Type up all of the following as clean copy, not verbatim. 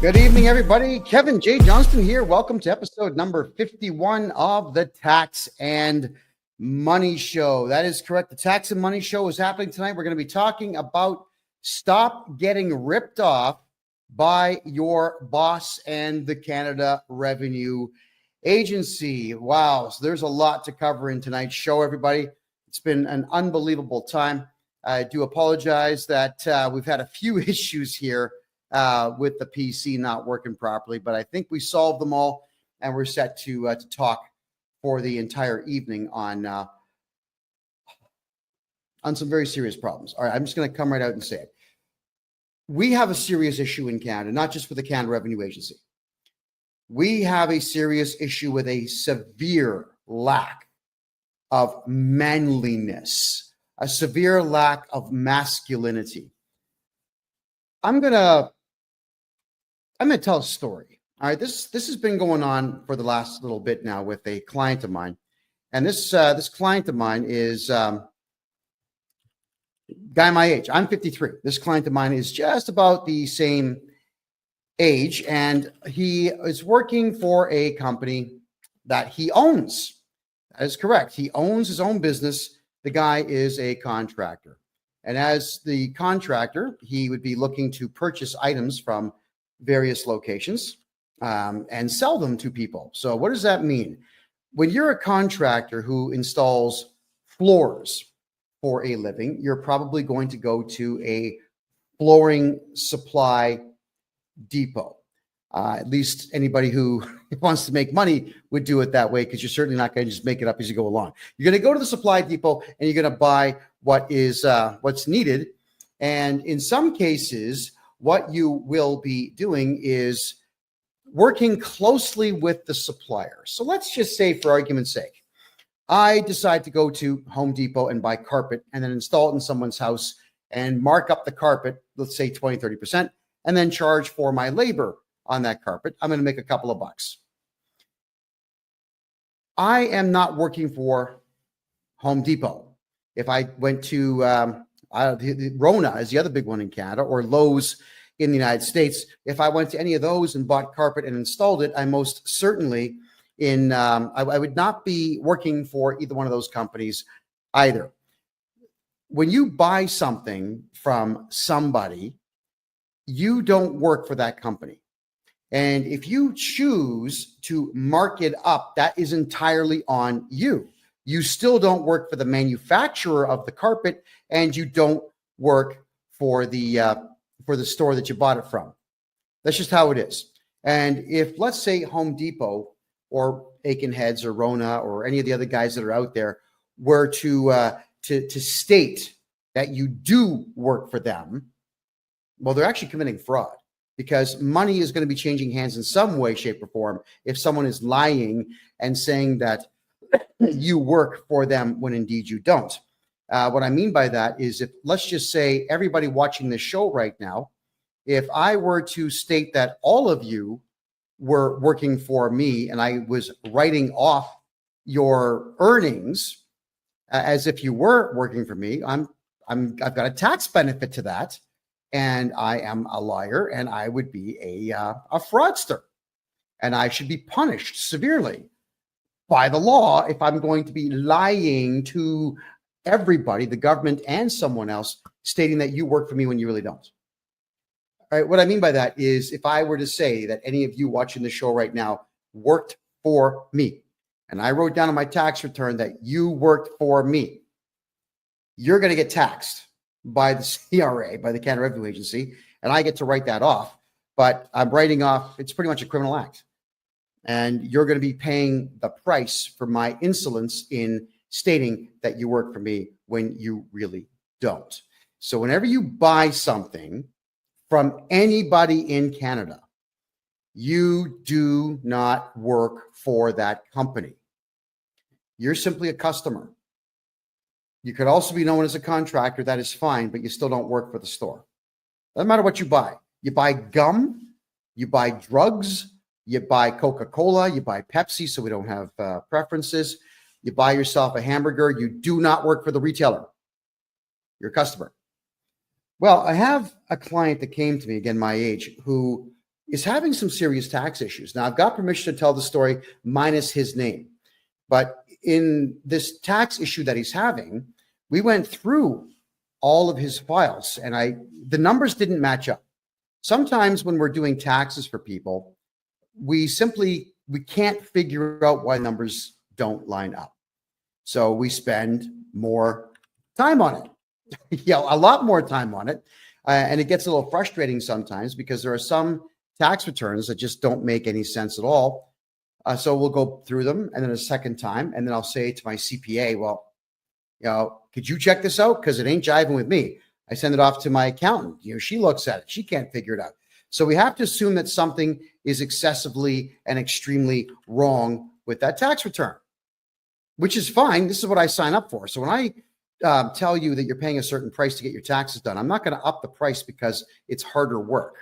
Good evening, everybody. Kevin J. Johnston here. Welcome to episode number 51 of the Tax and Money Show. That is correct. The Tax and Money Show is happening tonight. We're going to be talking about stop getting ripped off by your boss and the Canada Revenue Agency. Wow. So there's a lot to cover in tonight's show, everybody. It's been an unbelievable time. I do apologize that we've had a few issues here with the PC not working properly, but I think we solved them all, and we're set to talk for the entire evening on some very serious problems. All right, I'm just going to come right out and say it. We have a serious issue in Canada, not just with the Canada Revenue Agency. We have a serious issue with a severe lack of manliness, a severe lack of masculinity. I'm gonna tell a story. All right, this has been going on for the last little bit now with a client of mine, and this client of mine is guy my age. I'm 53. This client of mine is just about the same age, and he is working for a company that he owns. That is correct. He owns his own business. The guy is a contractor. And as the contractor, he would be looking to purchase items from various locations and sell them to people. So what does that mean? When you're a contractor who installs floors for a living, you're probably going to go to a flooring supply depot. At least anybody who wants to make money would do it that way, because you're certainly not going to just make it up as you go along. You're going to go to the supply depot and you're going to buy what is what's needed. And in some cases, what you will be doing is working closely with the supplier. So let's just say, for argument's sake, I decide to go to Home Depot and buy carpet and then install it in someone's house and mark up the carpet, let's say 20, 30%, and then charge for my labor on that carpet. I'm going to make a couple of bucks. I am not working for Home Depot. If I went to Rona is the other big one in Canada, or Lowe's in the United States, if I went to any of those and bought carpet and installed it, I most certainly I would not be working for either one of those companies either. When you buy something from somebody, you don't work for that company. And if you choose to mark it up, that is entirely on you. You still don't work for the manufacturer of the carpet, and you don't work for the store that you bought it from. That's just how it is. And if, let's say, Home Depot or Aiken Heads or Rona or any of the other guys that are out there were to state that you do work for them, well, they're actually committing fraud, because money is going to be changing hands in some way, shape, or form if someone is lying and saying that you work for them when indeed you don't. What I mean by that is, if, let's just say, everybody watching this show right now, if I were to state that all of you were working for me and I was writing off your earnings as if you were working for me, I've got a tax benefit to that. And I am a liar, and I would be a fraudster, and I should be punished severely by the law if I'm going to be lying to everybody, the government and someone else, stating that you work for me when you really don't. All right, what I mean by that is, if I were to say that any of you watching the show right now worked for me, and I wrote down on my tax return that you worked for me, you're going to get taxed by the CRA, by the Canada Revenue Agency, and I get to write that off. But I'm writing off, it's pretty much a criminal act. And you're going to be paying the price for my insolence in stating that you work for me when you really don't. So whenever you buy something from anybody in Canada, you do not work for that company. You're simply a customer. You could also be known as a contractor. That is fine, but you still don't work for the store. Doesn't matter what you buy. You buy gum, you buy drugs, you buy Coca-Cola, you buy Pepsi, so we don't have preferences. You buy yourself a hamburger. You do not work for the retailer. You're a customer. Well, I have a client that came to me, again, my age, who is having some serious tax issues. Now, I've got permission to tell the story minus his name, but in this tax issue that he's having, we went through all of his files and the numbers didn't match up. Sometimes when we're doing taxes for people, we can't figure out why numbers don't line up. So we spend more time on it, a lot more time on it. And it gets a little frustrating sometimes because there are some tax returns that just don't make any sense at all. So we'll go through them and then a second time, and then I'll say to my CPA, well, could you check this out? Because it ain't jiving with me. I send it off to my accountant. She looks at it. She can't figure it out. So we have to assume that something is excessively and extremely wrong with that tax return, which is fine. This is what I sign up for. So when I tell you that you're paying a certain price to get your taxes done, I'm not going to up the price because it's harder work.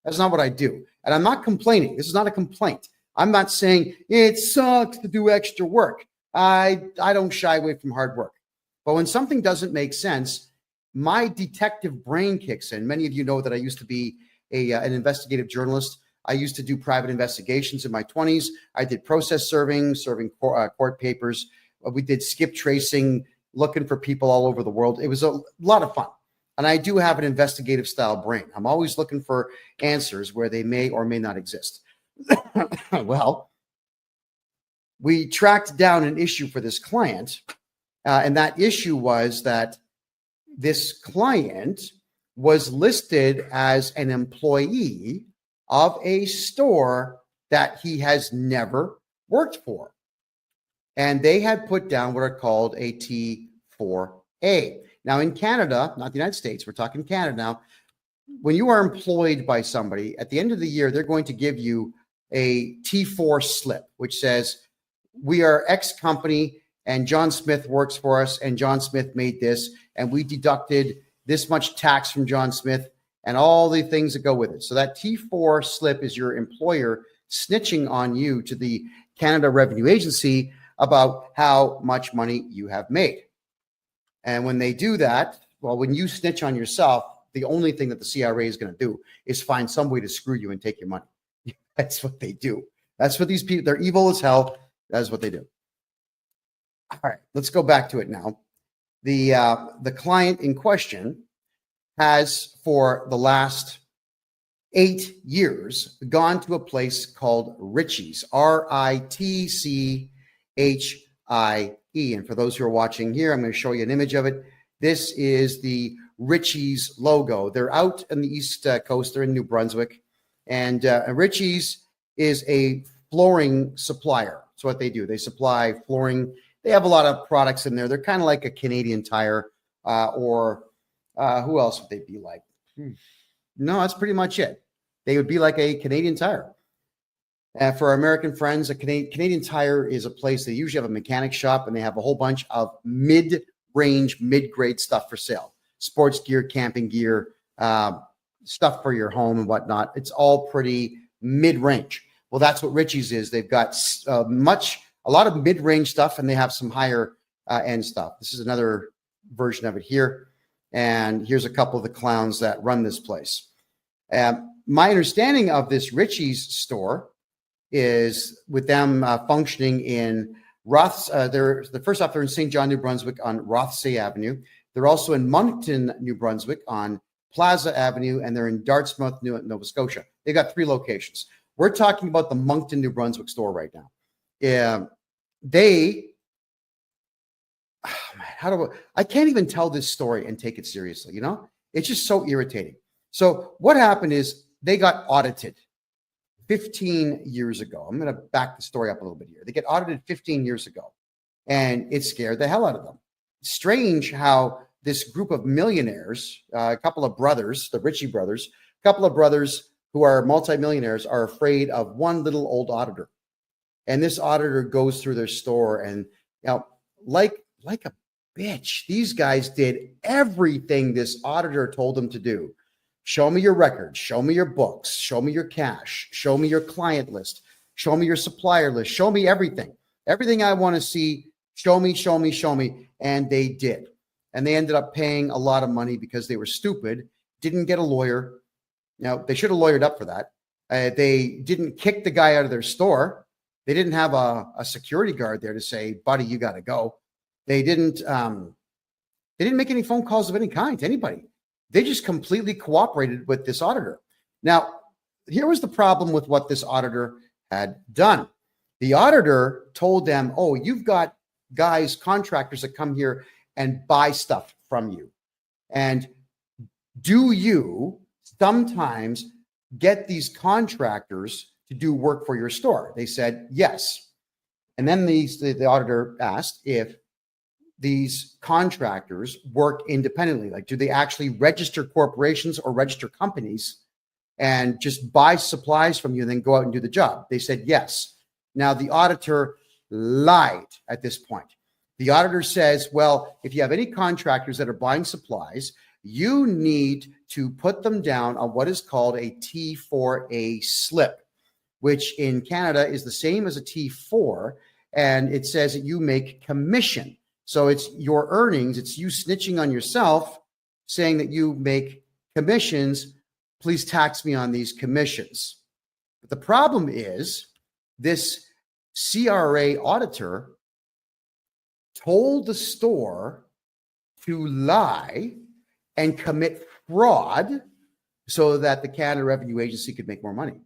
That's not what I do. And I'm not complaining. This is not a complaint. I'm not saying it sucks to do extra work. I don't shy away from hard work. But when something doesn't make sense, my detective brain kicks in. Many of you know that I used to be an investigative journalist. I used to do private investigations in my 20s. I did process serving court papers. We did skip tracing, looking for people all over the world. It was a lot of fun. And I do have an investigative style brain. I'm always looking for answers where they may or may not exist. Well, we tracked down an issue for this client. And that issue was that this client was listed as an employee of a store that he has never worked for. And they had put down what are called a T4A. Now in Canada, not the United States, we're talking Canada now, when you are employed by somebody, at the end of the year, they're going to give you a T4 slip, which says, we are X company and John Smith works for us and John Smith made this and we deducted this much tax from John Smith and all the things that go with it. So that T4 slip is your employer snitching on you to the Canada Revenue Agency about how much money you have made. And when they do that, well, when you snitch on yourself, the only thing that the CRA is going to do is find some way to screw you and take your money. That's what they do. That's what these people, they're evil as hell. That's what they do. All right, let's go back to it now. The client in question has, for the last 8 years, gone to a place called Ritchie's, Ritchie. And for those who are watching here, I'm going to show you an image of it. This is the Ritchie's logo. They're out on the East Coast. They're in New Brunswick. And Ritchie's is a flooring supplier. That's what they do. They supply flooring. They have a lot of products in there. They're kind of like a Canadian Tire or who else would they be like? No, that's pretty much it. They would be like a Canadian Tire. For our American friends, a Canadian Tire is a place they usually have a mechanic shop and they have a whole bunch of mid-range, mid-grade stuff for sale. Sports gear, camping gear, stuff for your home and whatnot. It's all pretty mid-range. Well, that's what Ritchie's is. They've got a lot of mid-range stuff and they have some higher end stuff. This is another version of it here. And here's a couple of the clowns that run this place. My understanding of this Ritchie's store is with them functioning in first off, they're in St. John, New Brunswick on Rothsay Avenue. They're also in Moncton, New Brunswick on Plaza Avenue, and they're in Dartmouth, Nova Scotia. They got 3 locations. We're talking about the Moncton, New Brunswick store right now. I can't even tell this story and take it seriously, It's just so irritating. So what happened is they got audited 15 years ago. I'm going to back the story up a little bit here. They get audited 15 years ago, and it scared the hell out of them. Strange how this group of millionaires, a couple of brothers, the Ritchie brothers, a couple of brothers who are multimillionaires are afraid of one little old auditor. And this auditor goes through their store and, like a bitch, these guys did everything this auditor told them to do. Show me your records, show me your books, show me your cash, show me your client list, show me your supplier list, show me everything. Everything I want to see, show me. And they did. And they ended up paying a lot of money because they were stupid, didn't get a lawyer. Now, they should have lawyered up for that. They didn't kick the guy out of their store. They didn't have a security guard there to say, buddy, you got to go. They didn't make any phone calls of any kind to anybody. They just completely cooperated with this auditor. Now, here was the problem with what this auditor had done. The auditor told them, oh, you've got guys, contractors that come here and buy stuff from you. And do you sometimes get these contractors to do work for your store? They said, yes. And then the auditor asked if these contractors work independently. Like, do they actually register corporations or register companies and just buy supplies from you and then go out and do the job? They said, yes. Now, the auditor lied at this point. The auditor says, well, if you have any contractors that are buying supplies, you need to put them down on what is called a T4A slip, which in Canada is the same as a T4. And it says that you make commission. So it's your earnings. It's you snitching on yourself, saying that you make commissions. Please tax me on these commissions. But the problem is this CRA auditor told the store to lie and commit fraud so that the Canada Revenue Agency could make more money.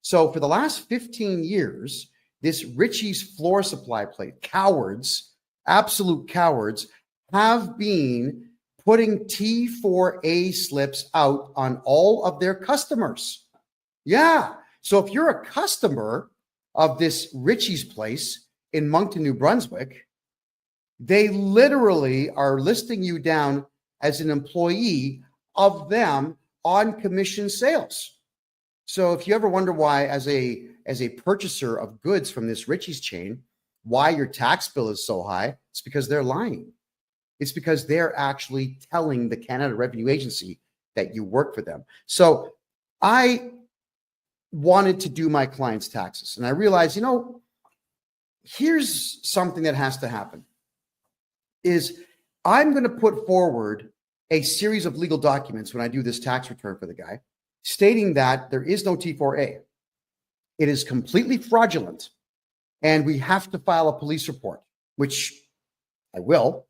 So for the last 15 years, this Ritchie's floor supply plate, cowards, absolute cowards, have been putting T4A slips out on all of their customers. Yeah. So if you're a customer of this Ritchie's place in Moncton, New Brunswick, they literally are listing you down as an employee of them on commission sales. So if you ever wonder why, as a purchaser of goods from this Ritchie's chain, why your tax bill is so high, it's because they're lying. It's because they're actually telling the Canada Revenue Agency that you work for them. So I wanted to do my clients' taxes, and I realized, here's something that has to happen. Is I'm going to put forward a series of legal documents when I do this tax return for the guy, stating that there is no T4A. It is completely fraudulent, and we have to file a police report, which I will.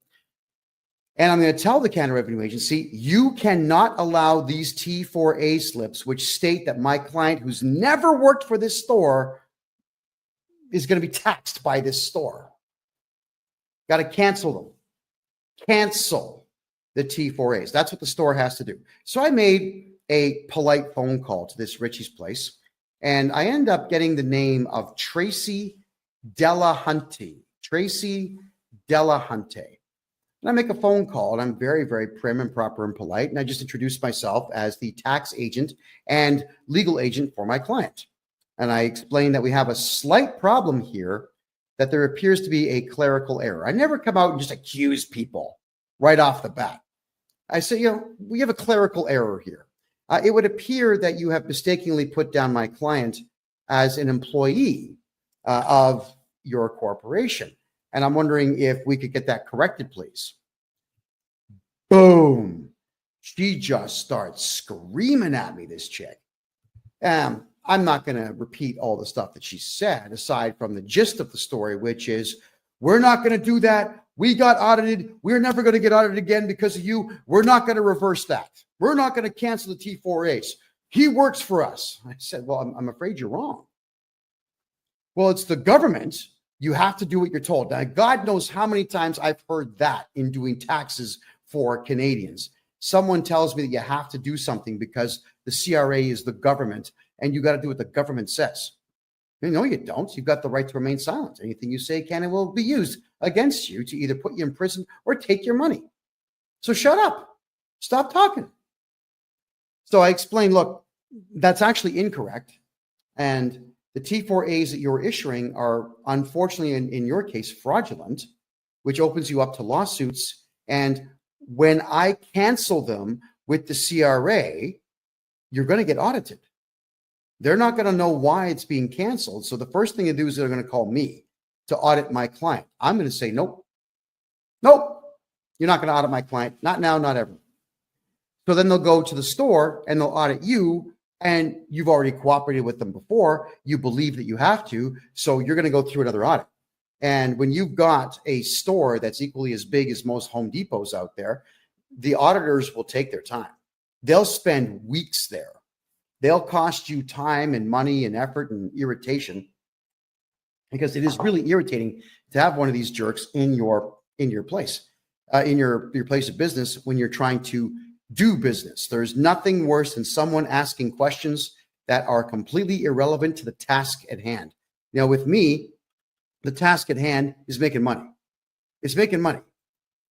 And I'm going to tell the Canada Revenue Agency, you cannot allow these T4A slips, which state that my client who's never worked for this store is going to be taxed by this store. Got to cancel them. Cancel the T4As. That's what the store has to do. So I made a polite phone call to this Ritchie's place, and I end up getting the name of Tracy Delahunty. Tracy Delahunty. And I make a phone call, and I'm very, very prim and proper and polite, and I just introduce myself as the tax agent and legal agent for my client. And I explain that we have a slight problem here, that there appears to be a clerical error. I never come out and just accuse people right off the bat. I say, we have a clerical error here. It would appear that you have mistakenly put down my client as an employee of your corporation. And I'm wondering if we could get that corrected, please. Boom. She just starts screaming at me, this chick. I'm not going to repeat all the stuff that she said, aside from the gist of the story, which is, we're not going to do that. We got audited. We're never going to get audited again because of you. We're not going to reverse that. We're not going to cancel the T4As. He works for us. I said, well, I'm afraid you're wrong. Well, it's the government. You have to do what you're told. Now, God knows how many times I've heard that in doing taxes for Canadians. Someone tells me that you have to do something because the CRA is the government and you got to do what the government says. No, you don't. You've got the right to remain silent. Anything you say can and will be used against you to either put you in prison or take your money. So shut up. Stop talking. So I explained, look, that's actually incorrect. And the T4As that you're issuing are, unfortunately, in your case, fraudulent, which opens you up to lawsuits. And when I cancel them with the CRA, you're going to get audited. They're not going to know why it's being canceled. So the first thing to do is they're going to call me to audit my client. I'm going to say, nope, you're not going to audit my client. Not now, not ever. So then they'll go to the store and they'll audit you and you've already cooperated with them before, you believe that you have to, so you're going to go through another audit. And when you've got a store that's equally as big as most Home Depots out there, the auditors will take their time. They'll spend weeks there. They'll cost you time and money and effort and irritation, because it is really irritating to have one of these jerks in your place, in your place of business when you're trying to do business. There's nothing worse than someone asking questions that are completely irrelevant to the task at hand. Now, with me, the task at hand is making money. It's making money.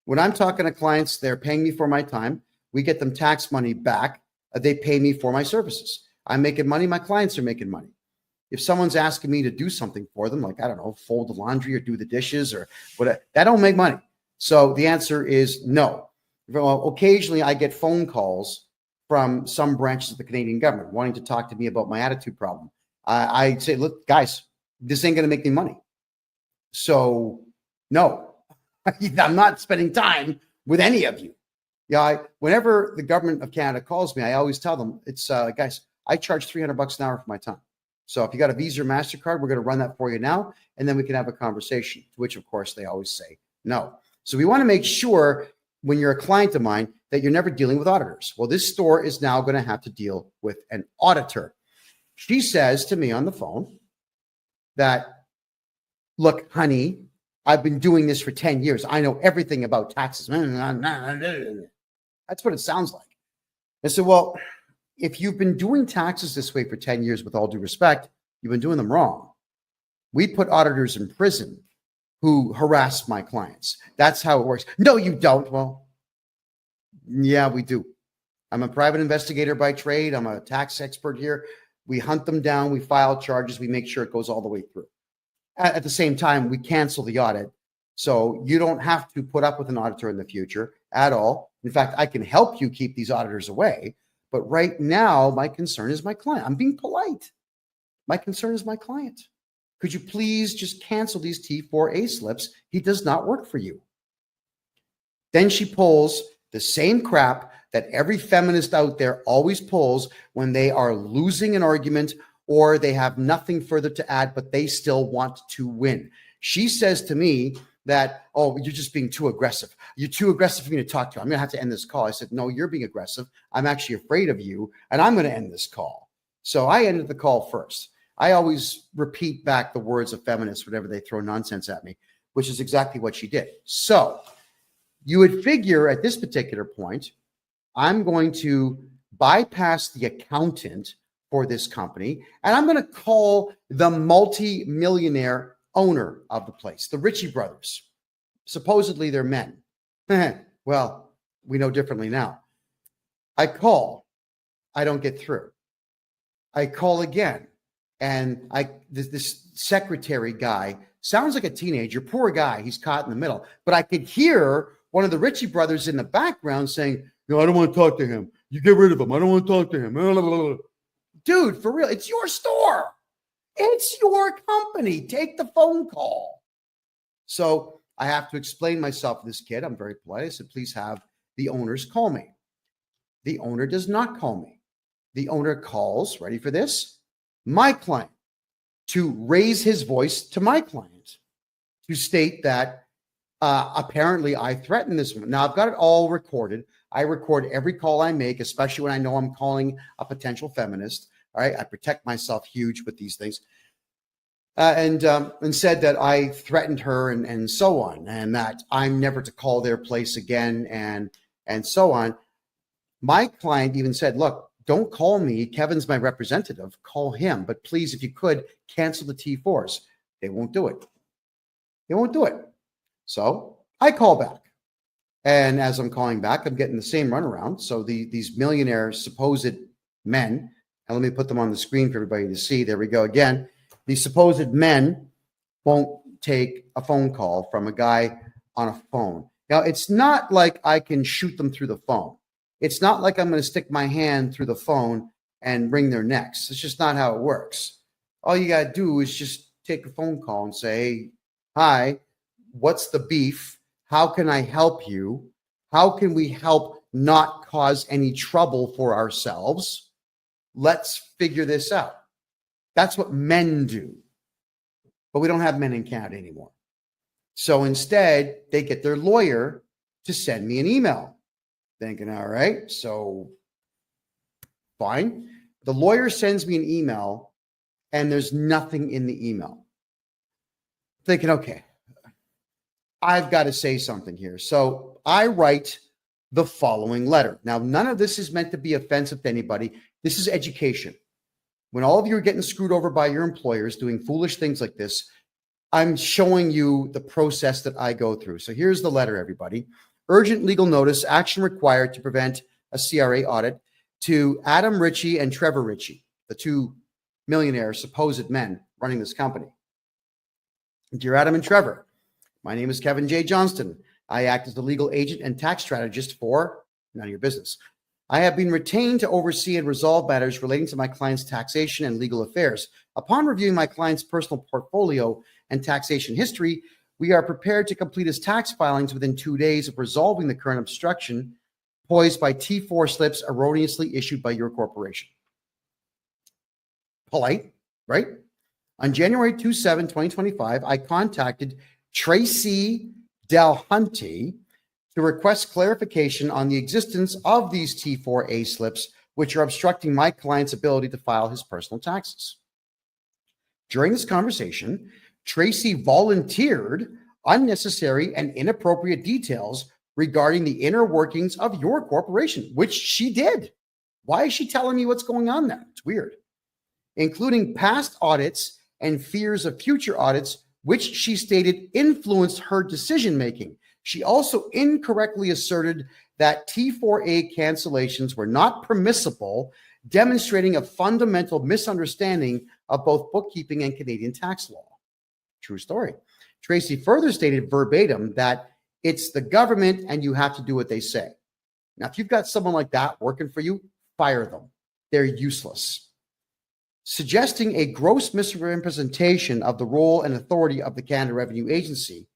When I'm talking to clients, they're paying me for my time. We get them tax money back. They pay me for my services. I'm making money. My clients are making money. If someone's asking me to do something for them, like, I don't know, fold the laundry or do the dishes or whatever, that don't make money. So the answer is no. Well, occasionally I get phone calls from some branches of the Canadian government wanting to talk to me about my attitude problem. I say, look, guys, this ain't going to make me money. So no, I'm not spending time with any of you. Yeah, whenever the government of Canada calls me, I always tell them, it's guys, I charge $300 an hour for my time. So if you got a Visa or MasterCard, we're going to run that for you now, and then we can have a conversation, to which, of course, they always say no. So we want to make sure when you're a client of mine that you're never dealing with auditors. Well, this store is now going to have to deal with an auditor. She says to me on the phone that, look, honey, I've been doing this for 10 years. I know everything about taxes. That's what it sounds like. I said, well, if you've been doing taxes this way for 10 years, with all due respect, you've been doing them wrong. We put auditors in prison who harass my clients. That's how it works. No, you don't. Well, yeah, we do. I'm a private investigator by trade. I'm a tax expert here. We hunt them down. We file charges. We make sure it goes all the way through. At the same time, we cancel the audit. So you don't have to put up with an auditor in the future at all. In fact, I can help you keep these auditors away. But right now, my concern is my client. I'm being polite. My concern is my client. Could you please just cancel these T4A slips? He does not work for you. Then she pulls the same crap that every feminist out there always pulls when they are losing an argument or they have nothing further to add, but they still want to win. She says to me that, oh, you're just being too aggressive. You're too aggressive for me to talk to. I'm going to have to end this call. I said, no, you're being aggressive. I'm actually afraid of you, and I'm going to end this call. So I ended the call first. I always repeat back the words of feminists whenever they throw nonsense at me, which is exactly what she did. So you would figure at this particular point, I'm going to bypass the accountant for this company, and I'm going to call the multi-millionaire owner of the place, the Ritchie brothers. Supposedly they're men. Well, we know differently now. I call. I don't get through. I call again. And this secretary guy sounds like a teenager, poor guy. He's caught in the middle. But I could hear one of the Ritchie brothers in the background saying, no, I don't want to talk to him. You get rid of him. I don't want to talk to him. Dude, for real, it's your store. It's your company. Take the phone call. So I have to explain myself to this kid. I'm very polite. I said, please have the owners call me. The owner does not call me. The owner calls, ready for this, my client, to raise his voice to my client, to state that apparently I threatened this woman. Now, I've got it all recorded. I record every call I make, especially when I know I'm calling a potential feminist. All right, I protect myself huge with these things. And said that I threatened her and so on, and that I'm never to call their place again and so on. My client even said, look, don't call me. Kevin's my representative. Call him. But please, if you could, cancel the T4s. They won't do it. They won't do it. So I call back. And as I'm calling back, I'm getting the same runaround. So these millionaire supposed men, and let me put them on the screen for everybody to see. There we go again. These supposed men won't take a phone call from a guy on a phone. Now, it's not like I can shoot them through the phone. It's not like I'm going to stick my hand through the phone and wring their necks. It's just not how it works. All you got to do is just take a phone call and say, hey, hi, what's the beef? How can I help you? How can we help not cause any trouble for ourselves? let's figure this out. That's what men do. But we don't have men in Canada anymore. So instead, they get their lawyer to send me an email. Thinking, all right, so fine. The lawyer sends me an email and there's nothing in the email. Thinking, okay, I've got to say something here. So I write the following letter. Now, none of this is meant to be offensive to anybody. This is education. When all of you are getting screwed over by your employers doing foolish things like this, I'm showing you the process that I go through. So here's the letter, everybody. Urgent legal notice, action required to prevent a CRA audit to Adam Ritchie and Trevor Ritchie, the two millionaire supposed men running this company. Dear Adam and Trevor, my name is KevinJJohnston. I act as the legal agent and tax strategist for none of your business. I have been retained to oversee and resolve matters relating to my client's taxation and legal affairs. Upon reviewing my client's personal portfolio and taxation history, we are prepared to complete his tax filings within 2 days of resolving the current obstruction posed by T4 slips erroneously issued by your corporation. Polite, right? On January 27, 2025, I contacted Tracy Delhunty to request clarification on the existence of these T4A slips, which are obstructing my client's ability to file his personal taxes. During this conversation, Tracy volunteered unnecessary and inappropriate details regarding the inner workings of your corporation, which she did. Why is she telling me what's going on there? It's weird. Including past audits and fears of future audits, which she stated influenced her decision-making. She also incorrectly asserted that T4A cancellations were not permissible, demonstrating a fundamental misunderstanding of both bookkeeping and Canadian tax law. True story. Tracy further stated verbatim that it's the government and you have to do what they say. Now, if you've got someone like that working for you, fire them. They're useless. Suggesting a gross misrepresentation of the role and authority of the Canada Revenue Agency.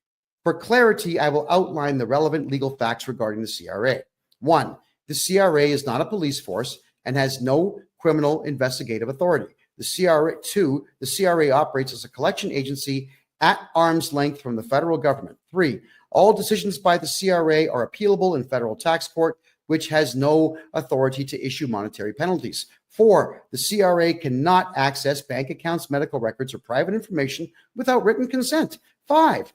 For clarity, I will outline the relevant legal facts regarding the CRA. 1, the CRA is not a police force and has no criminal investigative authority. The CRA, 2, the CRA operates as a collection agency at arm's length from the federal government. 3, all decisions by the CRA are appealable in federal tax court, which has no authority to issue monetary penalties. 4, the CRA cannot access bank accounts, medical records, or private information without written consent. 5,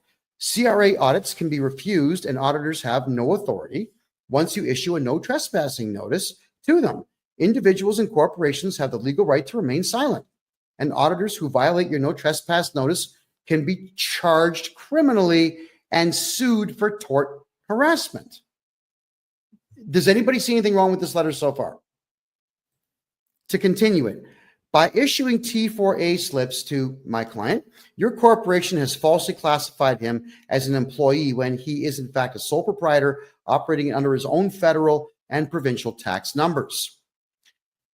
CRA audits can be refused and auditors have no authority once you issue a no trespassing notice to them. Individuals and corporations have the legal right to remain silent, and auditors who violate your no trespass notice can be charged criminally and sued for tort harassment. Does anybody see anything wrong with this letter so far? To continue it, by issuing T4A slips to my client, your corporation has falsely classified him as an employee when he is in fact a sole proprietor operating under his own federal and provincial tax numbers.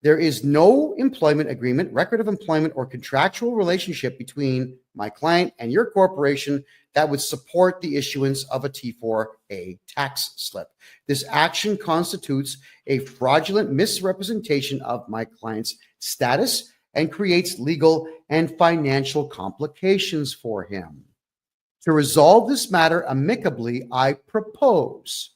There is no employment agreement, record of employment, or contractual relationship between my client and your corporation that would support the issuance of a T4A tax slip. This action constitutes a fraudulent misrepresentation of my client's status and creates legal and financial complications for him. To resolve this matter amicably, I propose.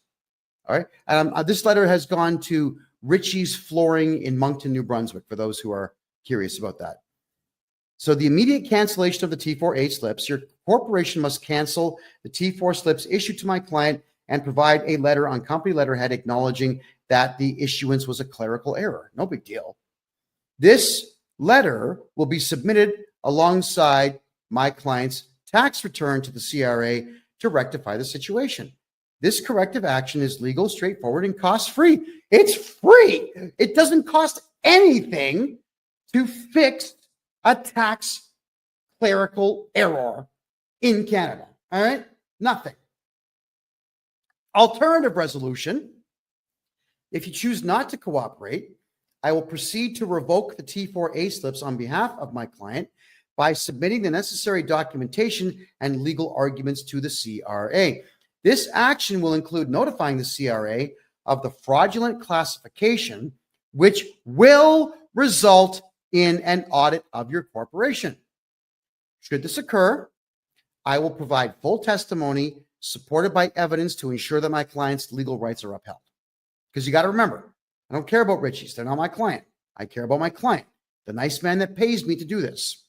All right. This letter has gone to Ritchie's Flooring in Moncton, New Brunswick, for those who are curious about that. So the immediate cancellation of the T4A slips, your corporation must cancel the T4 slips issued to my client and provide a letter on company letterhead acknowledging that the issuance was a clerical error. No big deal. This letter will be submitted alongside my client's tax return to the CRA to rectify the situation. This corrective action is legal, straightforward, and cost-free. It's free. It doesn't cost anything to fix a tax clerical error in Canada. All right? Nothing. Alternative resolution. If you choose not to cooperate, I will proceed to revoke the T4A slips on behalf of my client by submitting the necessary documentation and legal arguments to the CRA. This action will include notifying the CRA of the fraudulent classification, which will result in an audit of your corporation. Should this occur, I will provide full testimony supported by evidence to ensure that my client's legal rights are upheld. Because you got to remember, I don't care about Richie's. They're not my client. I care about my client, the nice man that pays me to do this.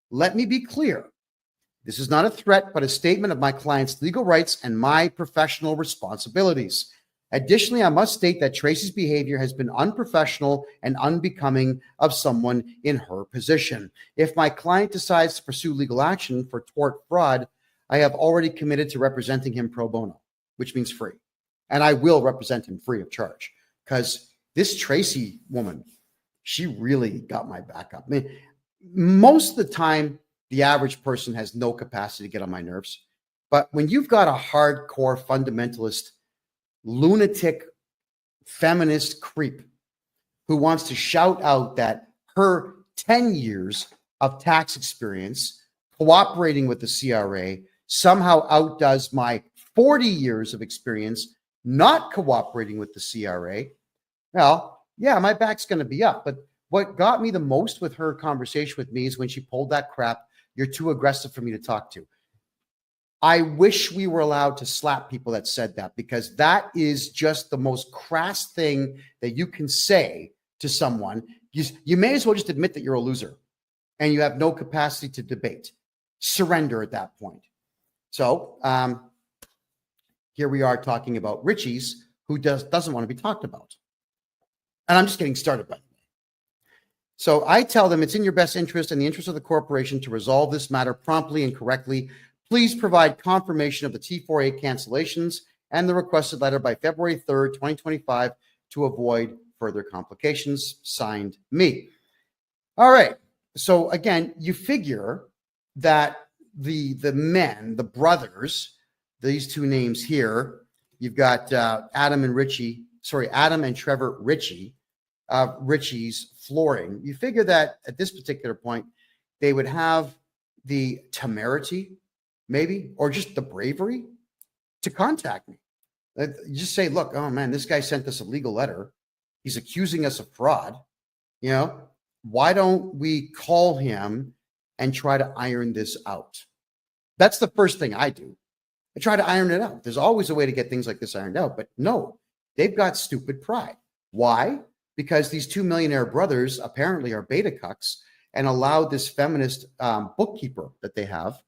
Let me be clear. This is not a threat, but a statement of my client's legal rights and my professional responsibilities. Additionally, I must state that Tracy's behavior has been unprofessional and unbecoming of someone in her position. If my client decides to pursue legal action for tort fraud, I have already committed to representing him pro bono, which means free. And I will represent him free of charge, because this Tracy woman, she really got my back up. I mean, most of the time, the average person has no capacity to get on my nerves. But when you've got a hardcore fundamentalist, lunatic, feminist creep who wants to shout out that her 10 years of tax experience cooperating with the CRA somehow outdoes my 40 years of experience not cooperating with the CRA, well, yeah, my back's going to be up. But what got me the most with her conversation with me is when she pulled that crap, "You're too aggressive for me to talk to." I wish we were allowed to slap people that said that, because that is just the most crass thing that you can say to someone. You may as well just admit that you're a loser and you have no capacity to debate. Surrender at that point. So here we are talking about Richie's, who doesn't want to be talked about. And I'm just getting started, by the way. So I tell them it's in your best interest and the interest of the corporation to resolve this matter promptly and correctly. Please provide confirmation of the T4A cancellations and the requested letter by February 3rd, 2025 to avoid further complications. Signed, me. All right. So again, you figure that the men, the brothers, these two names here, you've got Adam and Trevor Ritchie, Ritchie's Flooring. You figure that at this particular point, they would have the temerity, maybe, or just the bravery to contact me. You just say, look, oh man, this guy sent us a legal letter. He's accusing us of fraud. You know, why don't we call him and try to iron this out? That's the first thing I do. I try to iron it out. There's always a way to get things like this ironed out, but no, they've got stupid pride. Why? Because these two millionaire brothers apparently are beta cucks and allowed this feminist bookkeeper that they have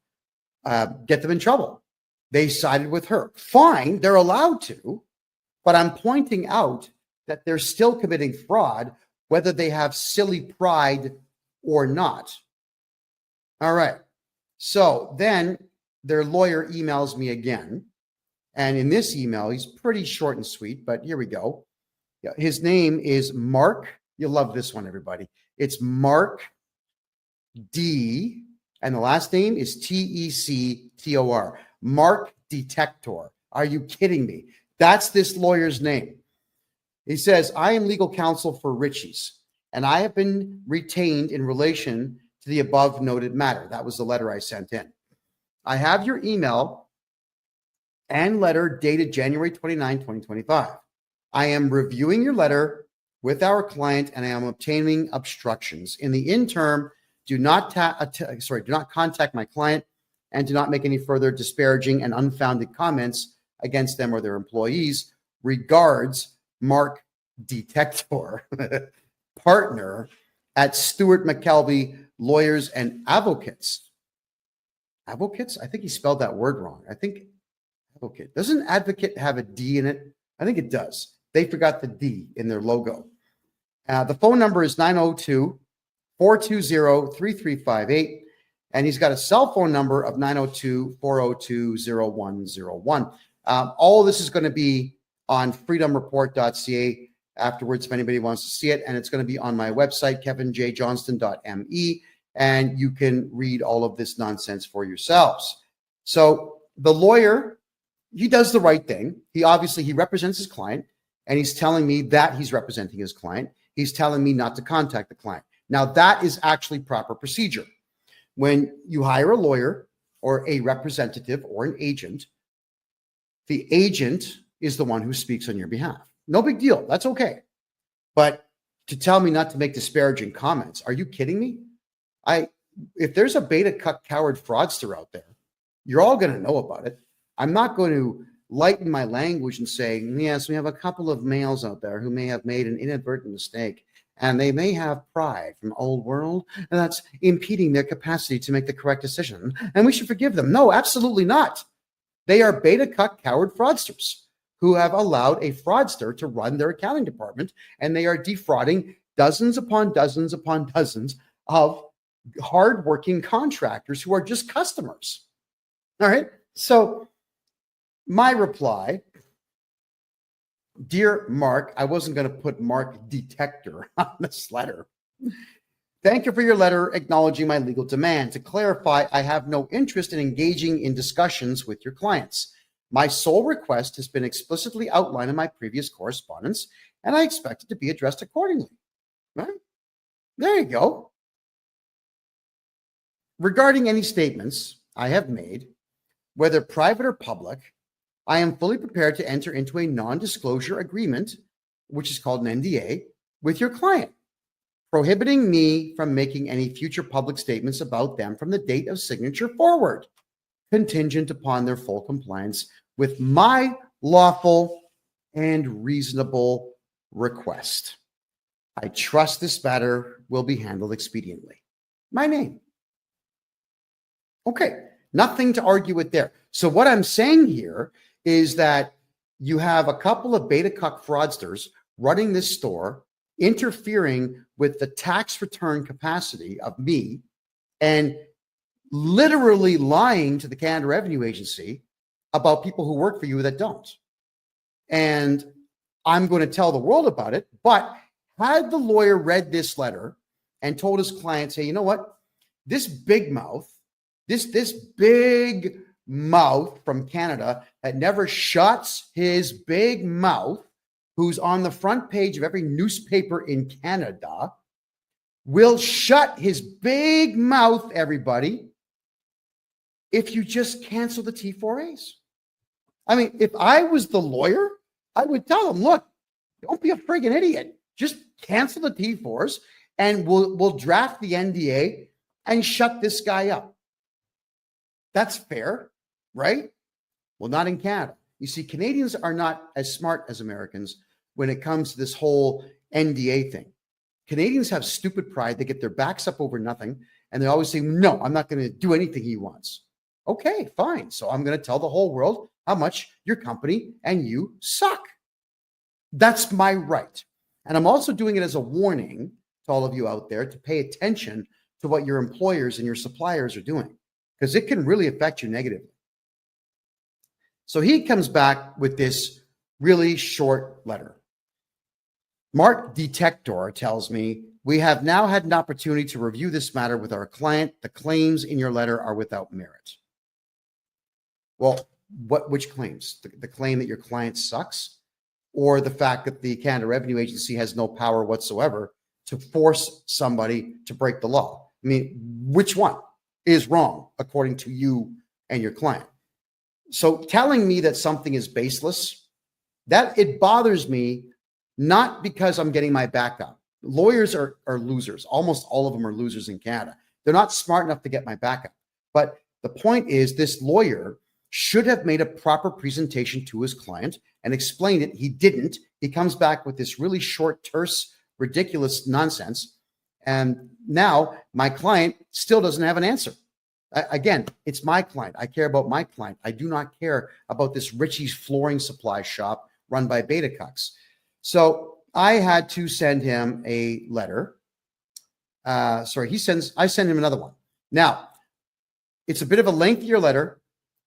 get them in trouble. They sided with her. Fine, they're allowed to, but I'm pointing out that they're still committing fraud, whether they have silly pride or not. All right. So then their lawyer emails me again. And in this email, he's pretty short and sweet, but here we go. His name is Mark. You'll love this one, everybody. It's Mark D. And the last name is Tector. Mark Detector. Are you kidding me? That's this lawyer's name. He says, I am legal counsel for Ritchie's, and I have been retained in relation to the above noted matter. That was the letter I sent in. I have your email and letter dated January 29, 2025. I am reviewing your letter with our client and I am obtaining obstructions. In the interim, do not contact my client and do not make any further disparaging and unfounded comments against them or their employees. Regards, Mark Detector, partner at Stewart McKelvey Lawyers and Advocates. Advocates? I think he spelled that word wrong. I think advocate. Doesn't advocate have a D in it? I think it does. They forgot the D in their logo. The phone number is 902-420-3358. And he's got a cell phone number of 902-402-0101. All of this is going to be on freedomreport.ca afterwards if anybody wants to see it. And it's going to be on my website, KevinJJohnston.me. And you can read all of this nonsense for yourselves. So the lawyer, he does the right thing. He represents his client, and he's telling me that he's representing his client. He's telling me not to contact the client. Now, that is actually proper procedure. When you hire a lawyer or a representative or an agent, the agent is the one who speaks on your behalf. No big deal. That's okay. But to tell me not to make disparaging comments. Are you kidding me? If there's a beta cuck coward fraudster out there, you're all going to know about it. I'm not going to lighten my language and say, yes, we have a couple of males out there who may have made an inadvertent mistake, and they may have pride from old world, and that's impeding their capacity to make the correct decision, and we should forgive them. No, absolutely not. They are beta cuck coward fraudsters who have allowed a fraudster to run their accounting department, and they are defrauding dozens upon dozens upon dozens of hardworking contractors who are just customers. All right. So my reply, dear Mark, I wasn't going to put Mark Detector on this letter. Thank you for your letter acknowledging my legal demand. To clarify, I have no interest in engaging in discussions with your clients. My sole request has been explicitly outlined in my previous correspondence, and I expect it to be addressed accordingly. Right? There you go. Regarding any statements I have made, whether private or public, I am fully prepared to enter into a non-disclosure agreement, which is called an NDA, with your client, prohibiting me from making any future public statements about them from the date of signature forward, contingent upon their full compliance with my lawful and reasonable request. I trust this matter will be handled expediently. My name. Okay, nothing to argue with there. So what I'm saying here is that you have a couple of beta cuck fraudsters running this store, interfering with the tax return capacity of me, and literally lying to the Canada Revenue Agency about people who work for you that don't. And I'm going to tell the world about it. But had the lawyer read this letter and told his clients, hey, you know what? This big mouth, this big mouth from Canada that never shuts his big mouth, who's on the front page of every newspaper in Canada, will shut his big mouth, everybody, if you just cancel the T4As. I mean, if I was the lawyer, I would tell him, look, don't be a friggin' idiot. Just cancel the T4s and we'll draft the NDA and shut this guy up. That's fair, right? Well, not in Canada. You see, Canadians are not as smart as Americans when it comes to this whole NDA thing. Canadians have stupid pride. They get their backs up over nothing. And they always say, no, I'm not going to do anything he wants. Okay, fine. So I'm going to tell the whole world how much your company and you suck. That's my right. And I'm also doing it as a warning to all of you out there to pay attention to what your employers and your suppliers are doing, because it can really affect you negatively. So he comes back with this really short letter. Mark Detector tells me, we have now had an opportunity to review this matter with our client. The claims in your letter are without merit. Well, which claims? The claim that your client sucks, or the fact that the Canada Revenue Agency has no power whatsoever to force somebody to break the law? I mean, which one is wrong according to you and your client? So telling me that something is baseless, that it bothers me, not because I'm getting my back up. Lawyers are losers. Almost all of them are losers in Canada. They're not smart enough to get my back up. But the point is, this lawyer should have made a proper presentation to his client and explained it. He didn't. He comes back with this really short, terse, ridiculous nonsense. And now my client still doesn't have an answer. Again, it's my client. I care about my client. I do not care about this Richie's flooring supply shop run by beta cucks. So I had to send him a letter. I send him another one. Now, it's a bit of a lengthier letter,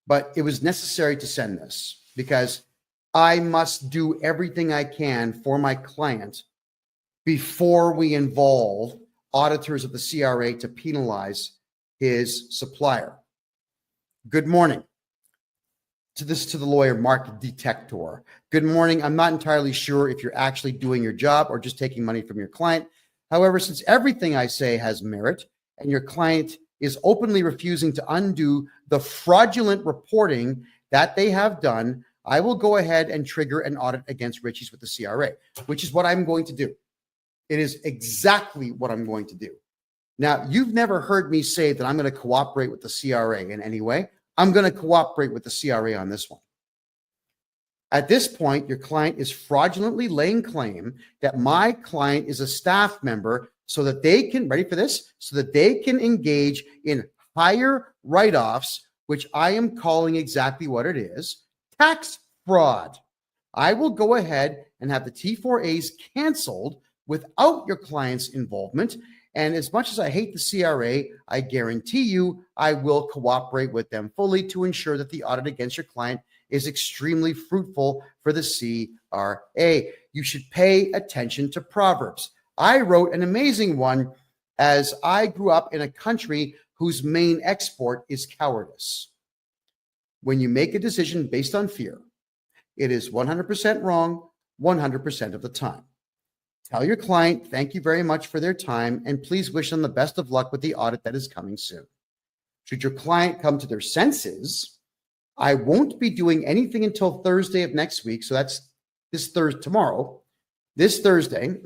but it was necessary to send this because I must do everything I can for my client before we involve auditors of the CRA to penalize his supplier. Good morning. To the lawyer, Mark Detector. Good morning. I'm not entirely sure if you're actually doing your job or just taking money from your client. However, since everything I say has merit and your client is openly refusing to undo the fraudulent reporting that they have done, I will go ahead and trigger an audit against Richie's with the CRA, which is what I'm going to do. It is exactly what I'm going to do. Now, you've never heard me say that I'm going to cooperate with the CRA in any way. I'm going to cooperate with the CRA on this one. At this point, your client is fraudulently laying claim that my client is a staff member so that they can, ready for this, so that they can engage in higher write-offs, which I am calling exactly what it is, tax fraud. I will go ahead and have the T4As canceled without your client's involvement. And as much as I hate the CRA, I guarantee you I will cooperate with them fully to ensure that the audit against your client is extremely fruitful for the CRA. You should pay attention to Proverbs. I wrote an amazing one as I grew up in a country whose main export is cowardice. When you make a decision based on fear, it is 100% wrong 100% of the time. Tell your client, thank you very much for their time, and please wish them the best of luck with the audit that is coming soon. Should your client come to their senses, I won't be doing anything until Thursday of next week. So that's this Thursday, this Thursday,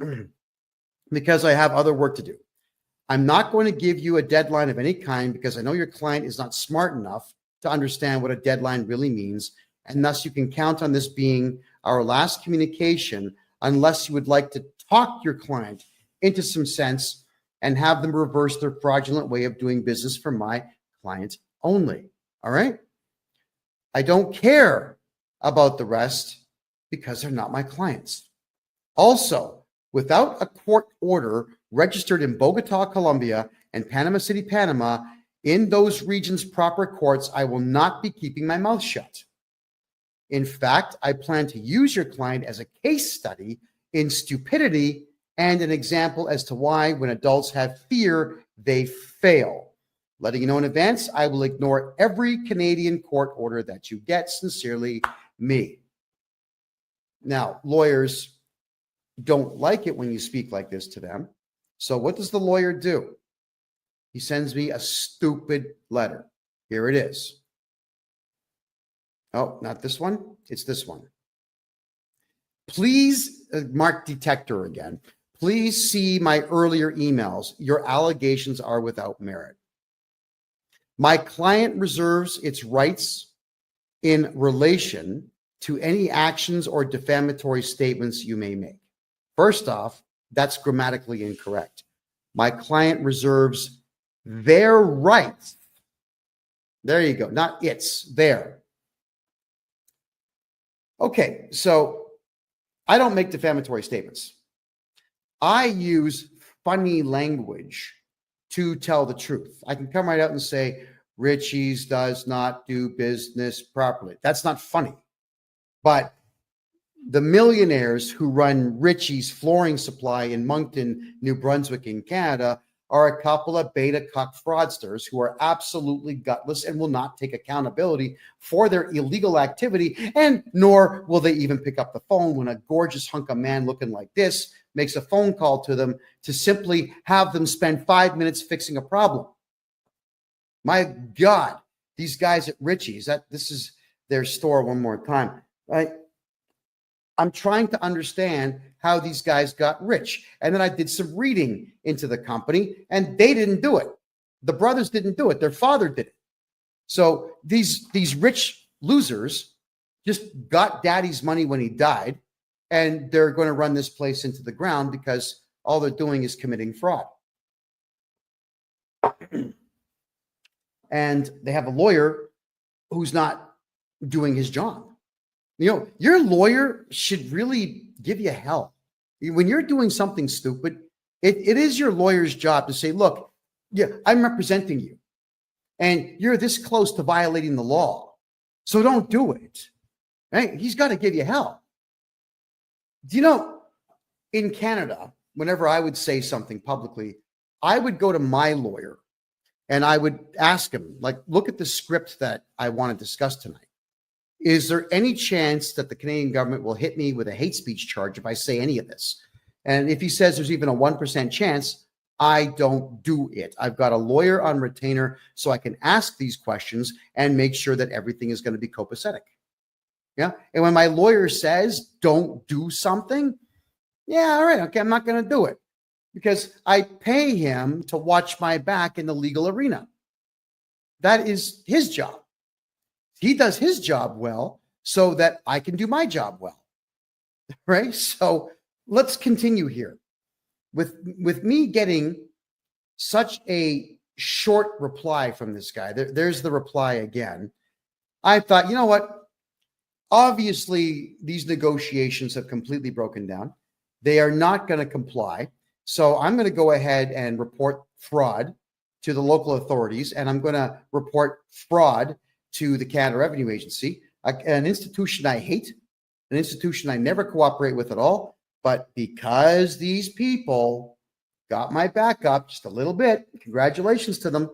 because I have other work to do. I'm not going to give you a deadline of any kind because I know your client is not smart enough to understand what a deadline really means. And thus you can count on this being our last communication unless you would like to talk your client into some sense and have them reverse their fraudulent way of doing business for my client only. All right? I don't care about the rest because they're not my clients. Also, without a court order registered in Bogota, Colombia, and Panama City, Panama, in those regions' proper courts, I will not be keeping my mouth shut. In fact, I plan to use your client as a case study in stupidity and an example as to why, when adults have fear, they fail. Letting you know in advance, I will ignore every Canadian court order that you get. Sincerely, me. Now, lawyers don't like it when you speak like this to them. So what does the lawyer do? He sends me a stupid letter. Here it is. Oh, not this one. It's this one. Please, mark detector again. Please see my earlier emails. Your allegations are without merit. My client reserves its rights in relation to any actions or defamatory statements you may make. First off, that's grammatically incorrect. My client reserves their rights. There you go. Not its, their. Okay, so I don't make defamatory statements. I use funny language to tell the truth. I can come right out and say, Richie's does not do business properly. That's not funny. But the millionaires who run Richie's Flooring Supply in Moncton, New Brunswick in Canada are a couple of beta cuck fraudsters who are absolutely gutless and will not take accountability for their illegal activity, and nor will they even pick up the phone when a gorgeous hunk of man looking like this makes a phone call to them to simply have them spend 5 minutes fixing a problem. My God, these guys at Richie's, this is their store one more time, right? I'm trying to understand how these guys got rich. And then I did some reading into the company, and they didn't do it. The brothers didn't do it. Their father did it. So these rich losers just got daddy's money when he died, and they're going to run this place into the ground because all they're doing is committing fraud. And they have a lawyer who's not doing his job. You know, your lawyer should really give you hell. When you're doing something stupid, it is your lawyer's job to say, look, yeah, I'm representing you, and you're this close to violating the law, so don't do it. Right? He's got to give you hell. Do you know, in Canada, whenever I would say something publicly, I would go to my lawyer and I would ask him, like, look at the script that I want to discuss tonight. Is there any chance that the Canadian government will hit me with a hate speech charge if I say any of this? And if he says there's even a 1% chance, I don't do it. I've got a lawyer on retainer so I can ask these questions and make sure that everything is going to be copacetic. Yeah. And when my lawyer says don't do something, yeah, all right, okay, I'm not going to do it. because I pay him to watch my back in the legal arena. That is his job. He does his job well so that I can do my job well, right? So let's continue here. With me getting such a short reply from this guy, there's the reply again. I thought, you know what? Obviously, these negotiations have completely broken down. They are not going to comply. So I'm going to go ahead and report fraud to the local authorities, and I'm going to report fraud to the Canada Revenue Agency, an institution I hate, an institution I never cooperate with at all. But because these people got my back up just a little bit, congratulations to them,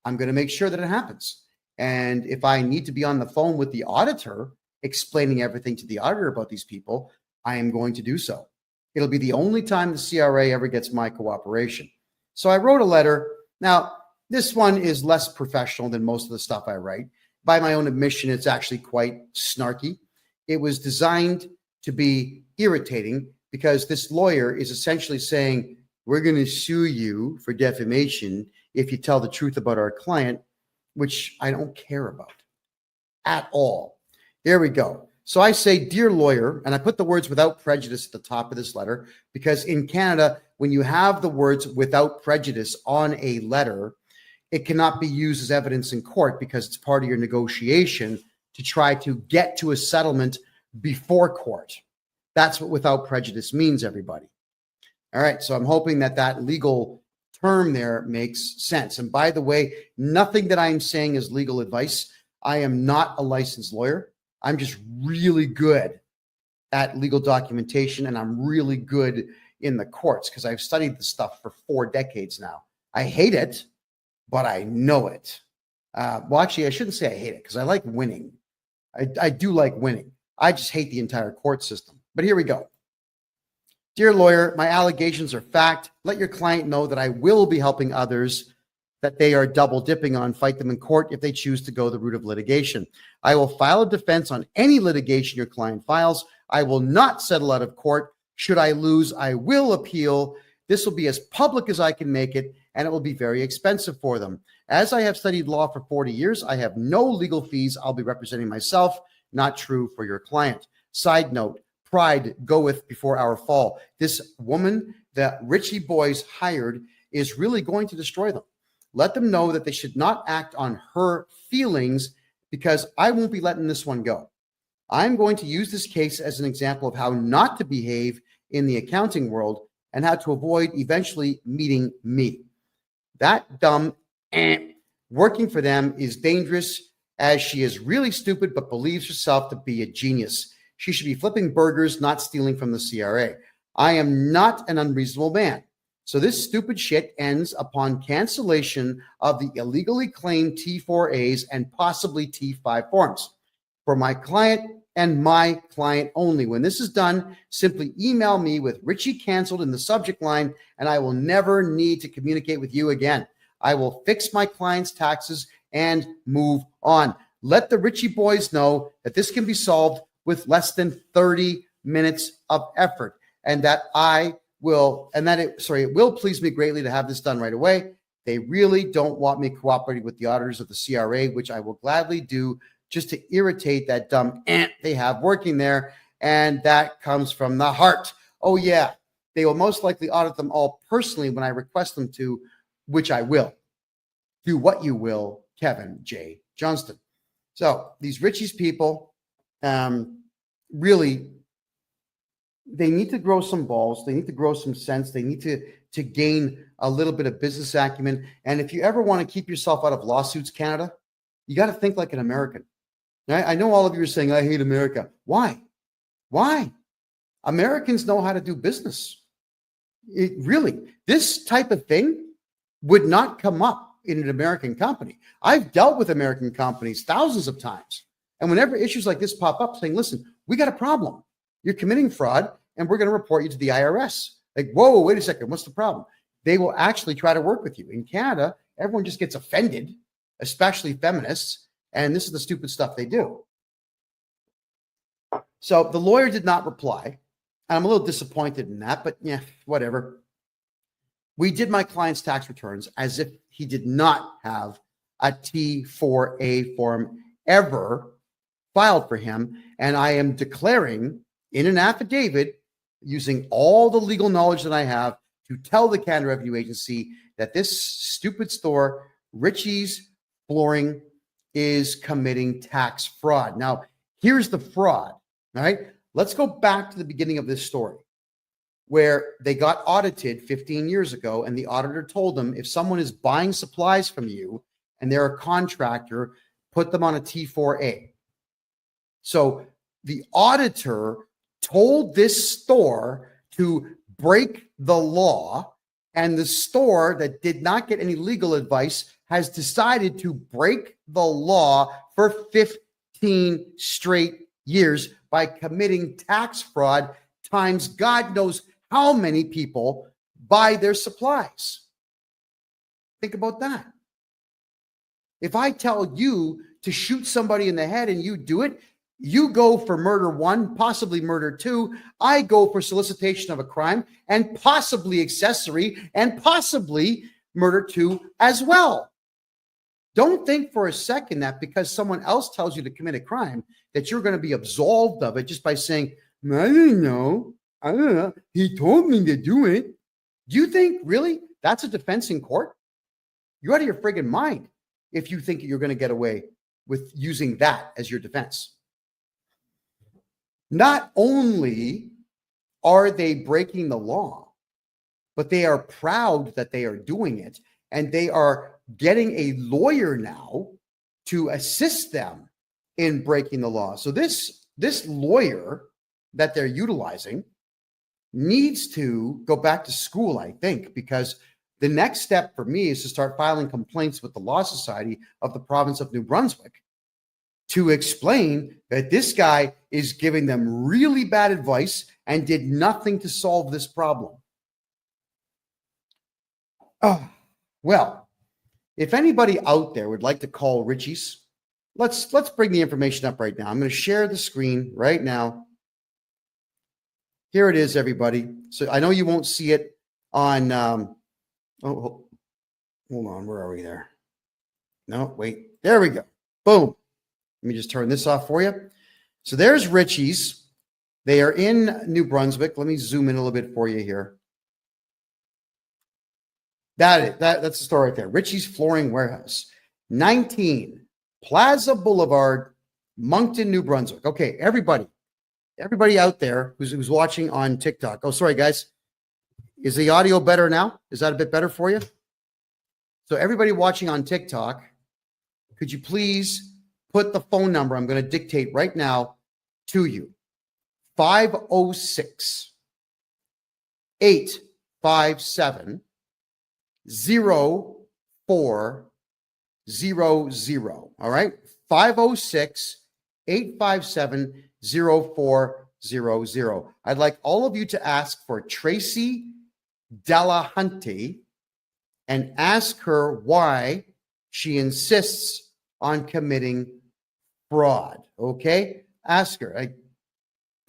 I'm going to make sure that it happens. And if I need to be on the phone with the auditor, explaining everything to the auditor about these people, I am going to do so. It'll be the only time the CRA ever gets my cooperation. So I wrote a letter. Now, this one is less professional than most of the stuff I write. By my own admission, it's actually quite snarky. It was designed to be irritating because this lawyer is essentially saying, we're going to sue you for defamation if you tell the truth about our client, which I don't care about at all. There we go. So I say, dear lawyer, and I put the words without prejudice at the top of this letter, because in Canada, when you have the words without prejudice on a letter, it cannot be used as evidence in court because it's part of your negotiation to try to get to a settlement before court. That's what without prejudice means, everybody. All right, so I'm hoping that that legal term there makes sense. And by the way, nothing that I'm saying is legal advice. I am not a licensed lawyer. I'm just really good at legal documentation, and I'm really good in the courts because I've studied this stuff for 4 decades now. I hate it, but I know it. Well, actually, I shouldn't say I hate it because I like winning. I do like winning. I just hate the entire court system. But here we go. Dear lawyer, my allegations are fact. Let your client know that I will be helping others that they are double dipping on fight them in court if they choose to go the route of litigation. I will file a defense on any litigation your client files. I will not settle out of court. Should I lose, I will appeal. This will be as public as I can make it, and it will be very expensive for them. As I have studied law for 40 years, I have no legal fees. I'll be representing myself. Not true for your client. Side note, pride goeth before our fall. This woman that Richie Boys hired is really going to destroy them. Let them know that they should not act on her feelings because I won't be letting this one go. I'm going to use this case as an example of how not to behave in the accounting world and how to avoid eventually meeting me. That dumb working for them is dangerous as she is really stupid but believes herself to be a genius. She should be flipping burgers, not stealing from the CRA. I am not an unreasonable man. So this stupid shit ends upon cancellation of the illegally claimed T4As and possibly T5 forms for my client and my client only. When this is done, simply email me with Richie canceled in the subject line, and I will never need to communicate with you again. I will fix my client's taxes and move on. Let the Richie boys know that this can be solved with less than 30 minutes of effort, and that it will please me greatly to have this done right away. They really don't want me cooperating with the auditors of the CRA, which I will gladly do just to irritate that dumb ant they have working there. And that comes from the heart. Oh yeah, they will most likely audit them all personally when I request them to, which I will. Do what you will, Kevin J. Johnston. So these Richie's people, really, they need to grow some balls. They need to grow some sense. They need to gain a little bit of business acumen. And if you ever want to keep yourself out of lawsuits, Canada, you got to think like an American. I know all of you are saying, I hate America. Why? Why? Americans know how to do business. This type of thing would not come up in an American company. I've dealt with American companies thousands of times. And whenever issues like this pop up saying, listen, we got a problem. You're committing fraud and we're going to report you to the IRS. Like, whoa, wait a second. What's the problem? They will actually try to work with you. In Canada, everyone just gets offended, especially feminists. And this is the stupid stuff they do. So the lawyer did not reply. And I'm a little disappointed in that, but yeah, whatever. We did my client's tax returns as if he did not have a T4A form ever filed for him. And I am declaring in an affidavit, using all the legal knowledge that I have, to tell the Canada Revenue Agency that this stupid store, Richie's Flooring, is committing tax fraud. Now, here's the fraud, all right? Let's go back to the beginning of this story, where they got audited 15 years ago, and the auditor told them, if someone is buying supplies from you and they're a contractor, put them on a T4A. So the auditor told this store to break the law, and the store that did not get any legal advice has decided to break the law for 15 straight years by committing tax fraud times God knows how many people buy their supplies. Think about that. If I tell you to shoot somebody in the head and you do it, you go for murder 1, possibly murder 2. I go for solicitation of a crime and possibly accessory and possibly murder 2 as well. Don't think for a second that because someone else tells you to commit a crime that you're going to be absolved of it just by saying, I don't know. He told me to do it. Do you think really that's a defense in court? You're out of your friggin' mind if you think you're going to get away with using that as your defense. Not only are they breaking the law, but they are proud that they are doing it, and they are getting a lawyer now to assist them in breaking the law. So this lawyer that they're utilizing needs to go back to school, I think, because the next step for me is to start filing complaints with the Law Society of the province of New Brunswick to explain that this guy is giving them really bad advice and did nothing to solve this problem. Well, if anybody out there would like to call Richie's, let's bring the information up right now. I'm going to share the screen right now. Here it is, everybody. So I know you won't see it on, hold on, where are we there? No, wait, there we go. Boom. Let me just turn this off for you. So there's Richie's. They are in New Brunswick. Let me zoom in a little bit for you here. That's the store right there. Richie's Flooring Warehouse, 19 Plaza Boulevard, Moncton, New Brunswick. Okay, everybody out there who's watching on TikTok. Oh, sorry, guys. Is the audio better now? Is that a bit better for you? So everybody watching on TikTok, could you please put the phone number I'm going to dictate right now to you? 506 857 0400. All right. 506 857 0400. I'd like all of you to ask for Tracy Delahunty and ask her why she insists on committing fraud. Okay? Ask her.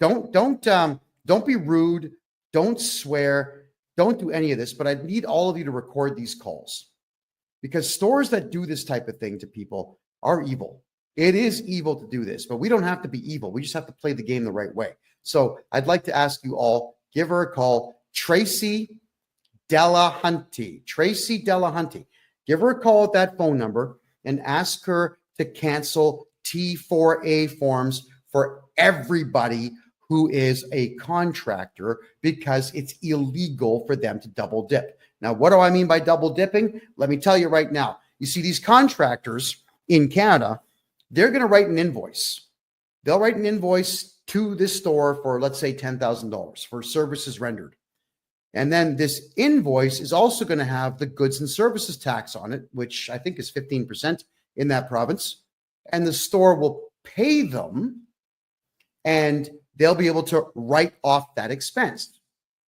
Don't be rude. Don't swear. Don't do any of this, but I need all of you to record these calls because stores that do this type of thing to people are evil. It is evil to do this, but we don't have to be evil. We just have to play the game the right way. So I'd like to ask you all, give her a call, Tracy Delahunty. Tracy Delahunty. Give her a call at that phone number and ask her to cancel T4A forms for everybody who is a contractor because it's illegal for them to double dip. Now, what do I mean by double dipping? Let me tell you right now. You see, these contractors in Canada, they're going to write an invoice. They'll write an invoice to this store for, let's say, $10,000 for services rendered. And then this invoice is also going to have the goods and services tax on it, which I think is 15% in that province. And the store will pay them and they'll be able to write off that expense.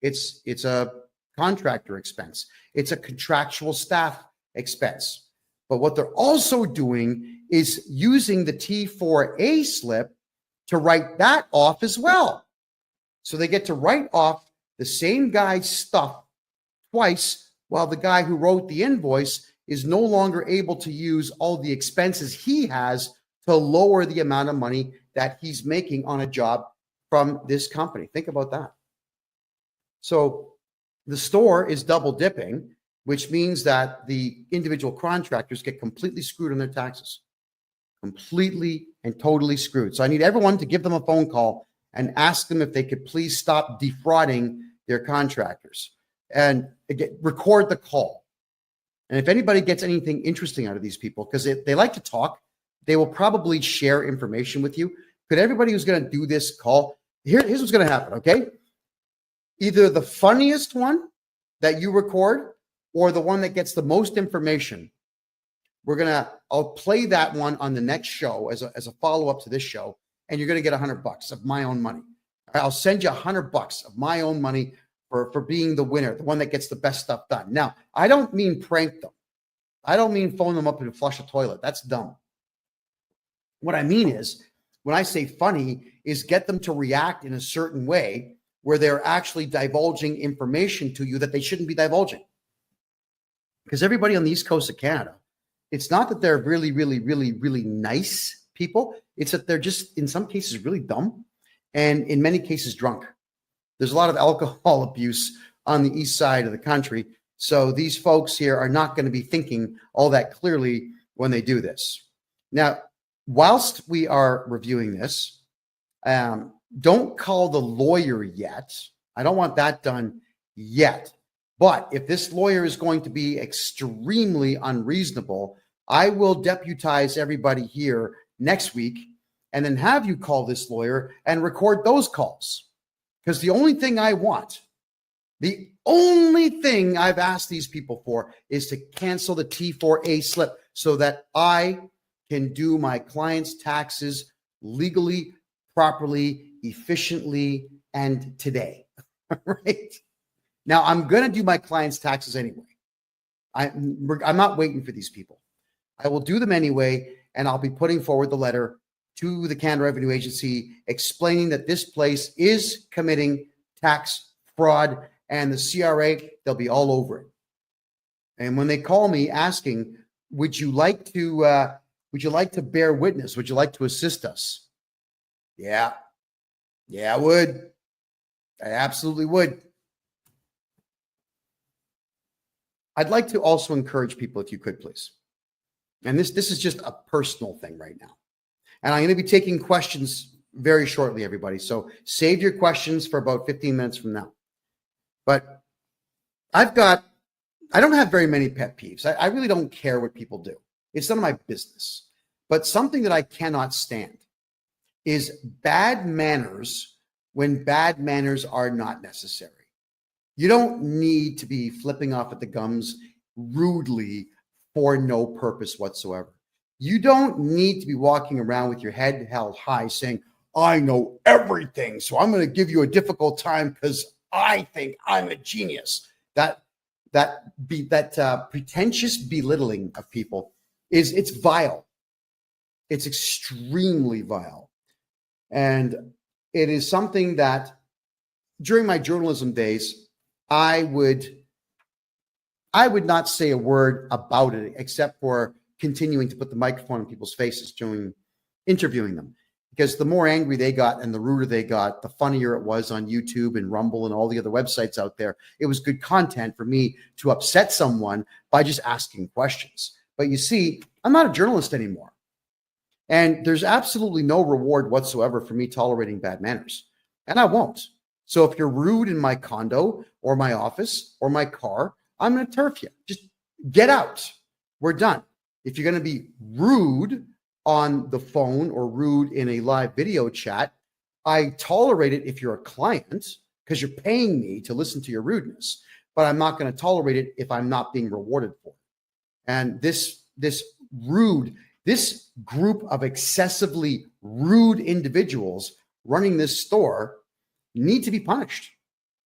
It's a contractor expense. It's a contractual staff expense. But what they're also doing is using the T4A slip to write that off as well. So they get to write off the same guy's stuff twice Well, the guy who wrote the invoice is no longer able to use all the expenses he has to lower the amount of money that he's making on a job from this company. Think about that. So the store is double dipping, which means that the individual contractors get completely screwed on their taxes. Completely and totally screwed. So I need everyone to give them a phone call and ask them if they could please stop defrauding their contractors, and again, record the call. And if anybody gets anything interesting out of these people, because they like to talk, they will probably share information with you. Could everybody who's going to do this call, here's what's going to happen, okay? Either the funniest one that you record or the one that gets the most information. I'll play that one on the next show as a follow-up to this show, and you're going to get $100 of my own money. I'll send you $100 of my own money for being the winner, the one that gets the best stuff done. Now, I don't mean prank them. I don't mean phone them up and flush a toilet. That's dumb. What I mean is, when I say funny, is get them to react in a certain way where they're actually divulging information to you that they shouldn't be divulging. Because everybody on the East Coast of Canada, it's not that they're really, really, really, really nice people. It's that they're just, in some cases, really dumb, and in many cases, drunk. There's a lot of alcohol abuse on the east side of the country. So these folks here are not going to be thinking all that clearly when they do this. Now, whilst we are reviewing this, don't call the lawyer yet. I don't want that done yet. But if this lawyer is going to be extremely unreasonable, I will deputize everybody here next week and then have you call this lawyer and record those calls. Because the only thing I want, the only thing I've asked these people for is to cancel the T4A slip so that I can do my client's taxes legally, properly, efficiently, and today. Right? Now, I'm going to do my client's taxes anyway. I'm not waiting for these people. I will do them anyway, and I'll be putting forward the letter to the Canada Revenue Agency explaining that this place is committing tax fraud, and the CRA, they'll be all over it. And when they call me asking, would you like to bear witness? Would you like to assist us? Yeah, I would. I absolutely would. I'd like to also encourage people, if you could, please. And this is just a personal thing right now. And I'm going to be taking questions very shortly, everybody. So save your questions for about 15 minutes from now. But I don't have very many pet peeves. I really don't care what people do. It's none of my business. But something that I cannot stand is bad manners when bad manners are not necessary. You don't need to be flipping off at the gums rudely for no purpose whatsoever. You don't need to be walking around with your head held high saying, I know everything, so I'm going to give you a difficult time because I think I'm a genius. That pretentious belittling of people it's vile. It's extremely vile. And it is something that during my journalism days, I would not say a word about it except for continuing to put the microphone in people's faces during interviewing them. Because the more angry they got and the ruder they got, the funnier it was on YouTube and Rumble and all the other websites out there. It was good content for me to upset someone by just asking questions. But you see, I'm not a journalist anymore. And there's absolutely no reward whatsoever for me tolerating bad manners. And I won't. So if you're rude in my condo or my office or my car, I'm going to turf you. Just get out. We're done. If you're going to be rude on the phone or rude in a live video chat, I tolerate it if you're a client because you're paying me to listen to your rudeness, but I'm not going to tolerate it if I'm not being rewarded for it. And this group of excessively rude individuals running this store need to be punished.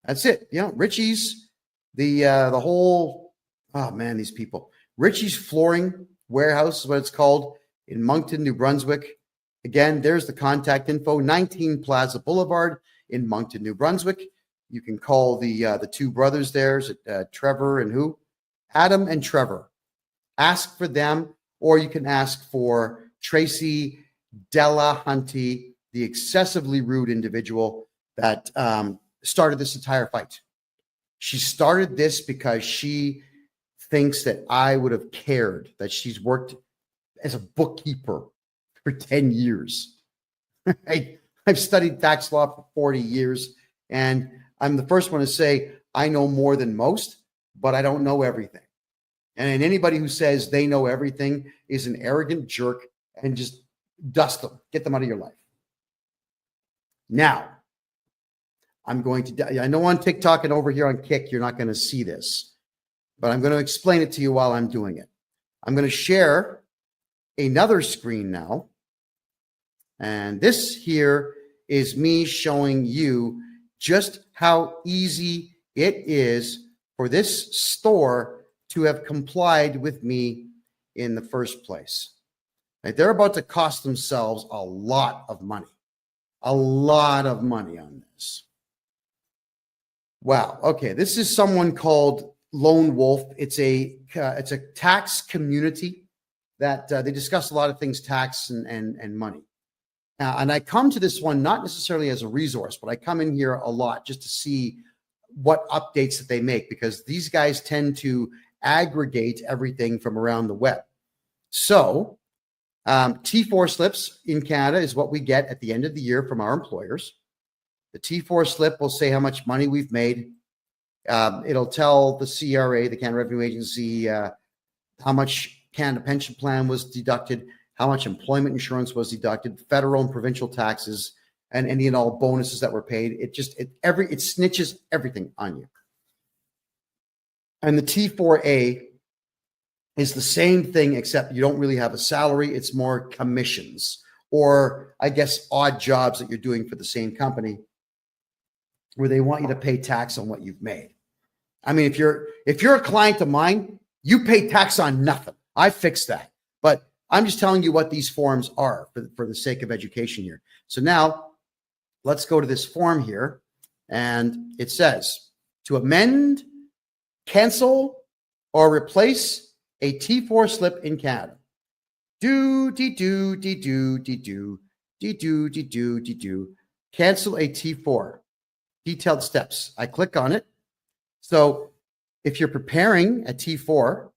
That's it. You know, Richie's, the whole, oh man, these people. Richie's Flooring Warehouse is what it's called in Moncton, New Brunswick. Again, there's the contact info, 19 Plaza Boulevard in Moncton, New Brunswick. You can call the two brothers there, Trevor and who? Adam and Trevor. Ask for them, or you can ask for Tracy Delahunty, the excessively rude individual that started this entire fight. She started this because she thinks that I would have cared that she's worked as a bookkeeper for 10 years. I've studied tax law for 40 years, and I'm the first one to say I know more than most, but I don't know everything. And anybody who says they know everything is an arrogant jerk, and just dust them, get them out of your life. Now, I'm going to, I know on TikTok and over here on Kick, you're not going to see this, but I'm going to explain it to you while I'm doing it. I'm going to share another screen now. And this here is me showing you just how easy it is for this store to have complied with me in the first place. Like, they're about to cost themselves a lot of money on this. Wow. Okay. This is someone called Lone Wolf. It's a tax community that they discuss a lot of things, tax and money. And I come to this one not necessarily as a resource, but I come in here a lot just to see what updates that they make, because these guys tend to aggregate everything from around the web. So T4 slips in Canada is what we get at the end of the year from our employers. The T4 slip will say how much money we've made. It'll tell the CRA, the Canada Revenue Agency, how much Canada Pension Plan was deducted, how much employment insurance was deducted, federal and provincial taxes, and any and all bonuses that were paid. It snitches everything on you. And the T4A is the same thing, except you don't really have a salary. It's more commissions, or I guess odd jobs that you're doing for the same company, where they want you to pay tax on what you've made. I mean, if you're a client of mine, you pay tax on nothing. I fixed that. But I'm just telling you what these forms are for the sake of education here. So now let's go to this form here, and it says to amend, cancel, or replace a T4 slip in Canada. Cancel a T4. Detailed steps. I click on it. So if you're preparing a T4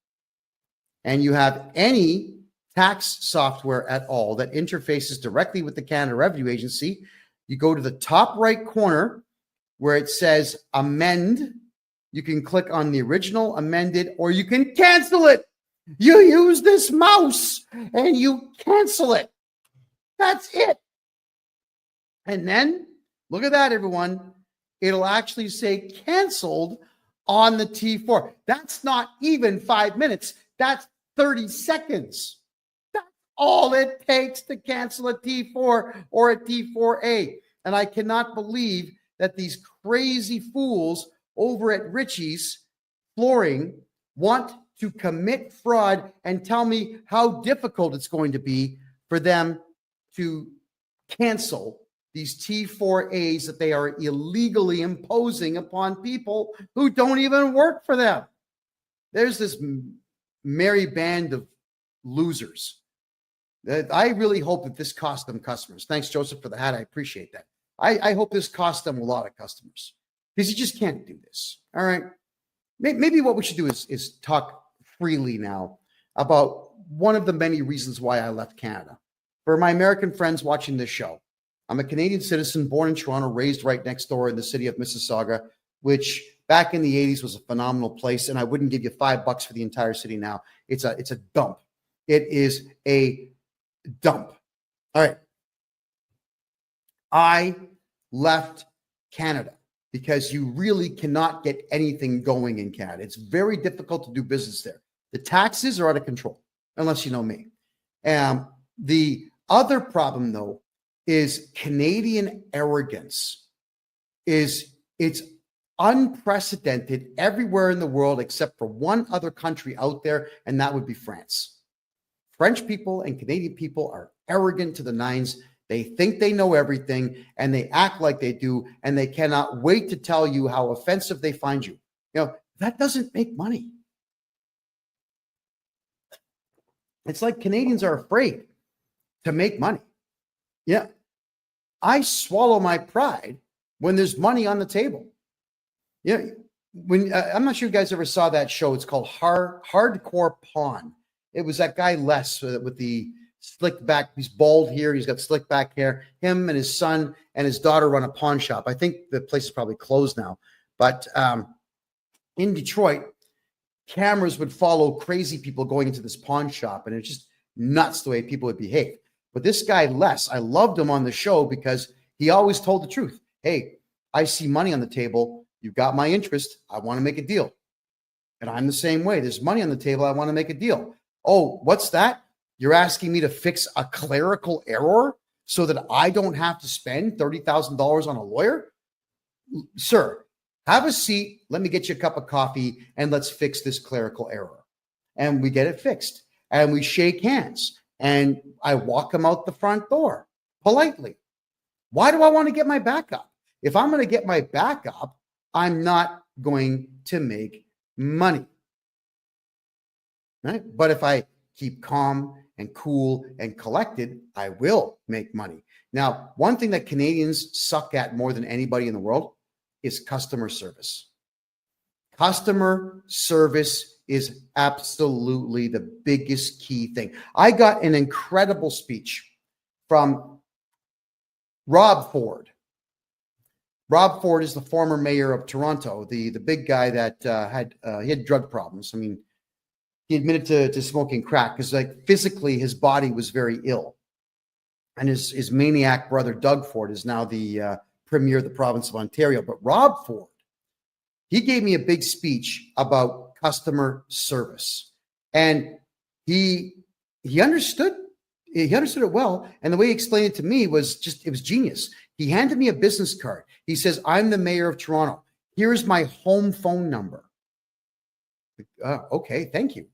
and you have any tax software at all that interfaces directly with the Canada Revenue Agency, you go to the top right corner where it says amend. You can click on the original, amended, or you can cancel it. You use this mouse and you cancel it. That's it. And then look at that, everyone. It'll actually say canceled on the T4. That's not even 5 minutes. That's 30 seconds. That's all it takes to cancel a T4 or a T4A. And I cannot believe that these crazy fools over at Richie's Flooring want to commit fraud and tell me how difficult it's going to be for them to cancel these T4As that they are illegally imposing upon people who don't even work for them. There's this merry band of losers. I really hope that this cost them customers. Thanks, Joseph, for the hat. I appreciate that. I hope this cost them a lot of customers, because you just can't do this. All right. Maybe what we should do is talk freely now about one of the many reasons why I left Canada. For my American friends watching this show, I'm a Canadian citizen, born in Toronto, raised right next door in the city of Mississauga, which back in the 80s was a phenomenal place, and I wouldn't give you $5 for the entire city now. It's a dump. It is a dump. All right. I left Canada because you really cannot get anything going in Canada. It's very difficult to do business there. The taxes are out of control, unless you know me. The other problem, though, is Canadian arrogance. It's unprecedented everywhere in the world except for one other country out there, and that would be France. French people and Canadian people are arrogant to the nines. They think they know everything, and they act like they do, and they cannot wait to tell you how offensive they find you. You know, that doesn't make money. It's like Canadians are afraid to make money. Yeah. I swallow my pride when there's money on the table. Yeah. When I'm not sure you guys ever saw that show. It's called Hardcore Pawn. It was that guy Les with the slick back. He's bald here. He's got slick back hair. Him and his son and his daughter run a pawn shop. I think the place is probably closed now. But in Detroit, cameras would follow crazy people going into this pawn shop, and it's just nuts the way people would behave. But this guy, Les, I loved him on the show because he always told the truth. Hey, I see money on the table. You've got my interest. I want to make a deal. And I'm the same way. There's money on the table. I want to make a deal. Oh, what's that? You're asking me to fix a clerical error so that I don't have to spend $30,000 on a lawyer? Sir, have a seat. Let me get you a cup of coffee and let's fix this clerical error. And we get it fixed. And we shake hands. And I walk him out the front door politely. Why do I want to get my back up? If I'm going to get my back up, I'm not going to make money. Right? But if I keep calm and cool and collected, I will make money. Now, one thing that Canadians suck at more than anybody in the world is customer service. Customer service is absolutely the biggest key thing. I got an incredible speech from Rob Ford. Rob Ford is the former mayor of Toronto, the big guy that he had drug problems. I mean, he admitted to smoking crack because, like, physically his body was very ill. And his maniac brother, Doug Ford, is now the premier of the province of Ontario. But Rob Ford, he gave me a big speech about customer service. And he understood it well. And the way he explained it to me was it was genius. He handed me a business card. He says, I'm the mayor of Toronto. Here's my home phone number. Okay, thank you.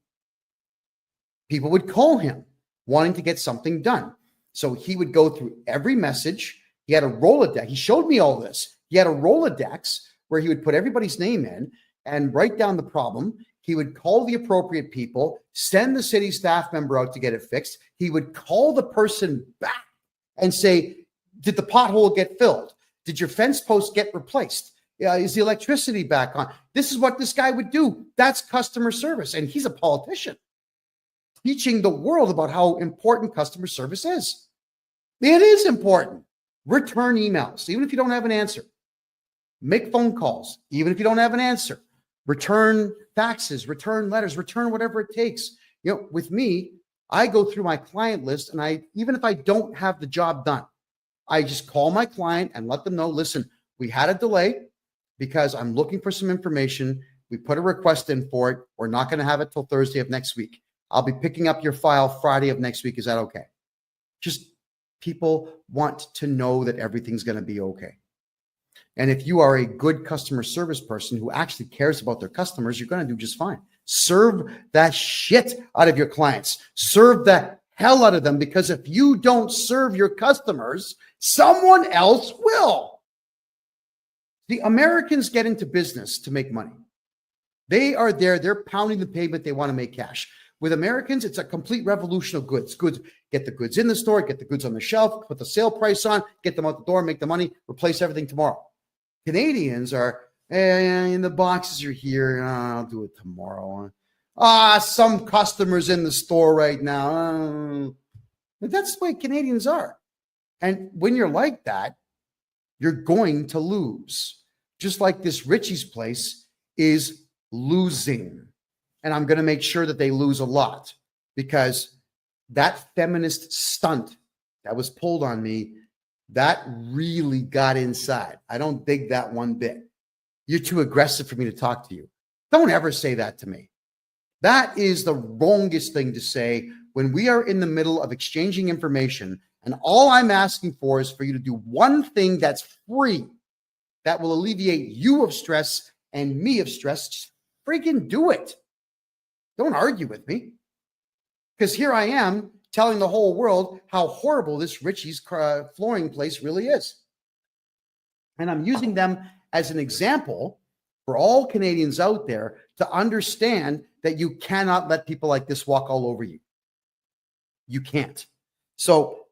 People would call him wanting to get something done. So he would go through every message. He had a Rolodex. He showed me all this. He had a Rolodex where he would put everybody's name in and write down the problem. He would call the appropriate people, send the city staff member out to get it fixed. He would call the person back and say, did the pothole get filled? Did your fence post get replaced? Is the electricity back on? This is what this guy would do. That's customer service. And he's a politician teaching the world about how important customer service is. It is important. Return emails, even if you don't have an answer. Make phone calls, even if you don't have an answer. Return faxes, return letters, return whatever it takes. With me, I go through my client list, and even if I don't have the job done, I just call my client and let them know, listen, we had a delay because I'm looking for some information. We put a request in for it. We're not going to have it till Thursday of next week. I'll be picking up your file Friday of next week. Is that okay? Just people want to know that everything's going to be okay. And if you are a good customer service person who actually cares about their customers, you're going to do just fine. Serve that shit out of your clients. Serve the hell out of them, because if you don't serve your customers, someone else will. The Americans get into business to make money. They are there. They're pounding the pavement. They want to make cash. With Americans, it's a complete revolution of goods. Get the goods in the store, get the goods on the shelf, put the sale price on, get them out the door, make the money, replace everything tomorrow. Canadians are, and the boxes are here. I'll do it tomorrow. Some customers in the store right now. But that's the way Canadians are. And when you're like that, you're going to lose. Just like this Richie's place is losing. And I'm going to make sure that they lose a lot, because that feminist stunt that was pulled on me, that really got inside. I don't dig that one bit. You're too aggressive for me to talk to you. Don't ever say that to me. That is the wrongest thing to say when we are in the middle of exchanging information, and all I'm asking for is for you to do one thing that's free, that will alleviate you of stress and me of stress. Just freaking do it. Don't argue with me. Because here I am telling the whole world how horrible this Richie's flooring place really is. And I'm using them as an example for all Canadians out there to understand that you cannot let people like this walk all over you. You can't. So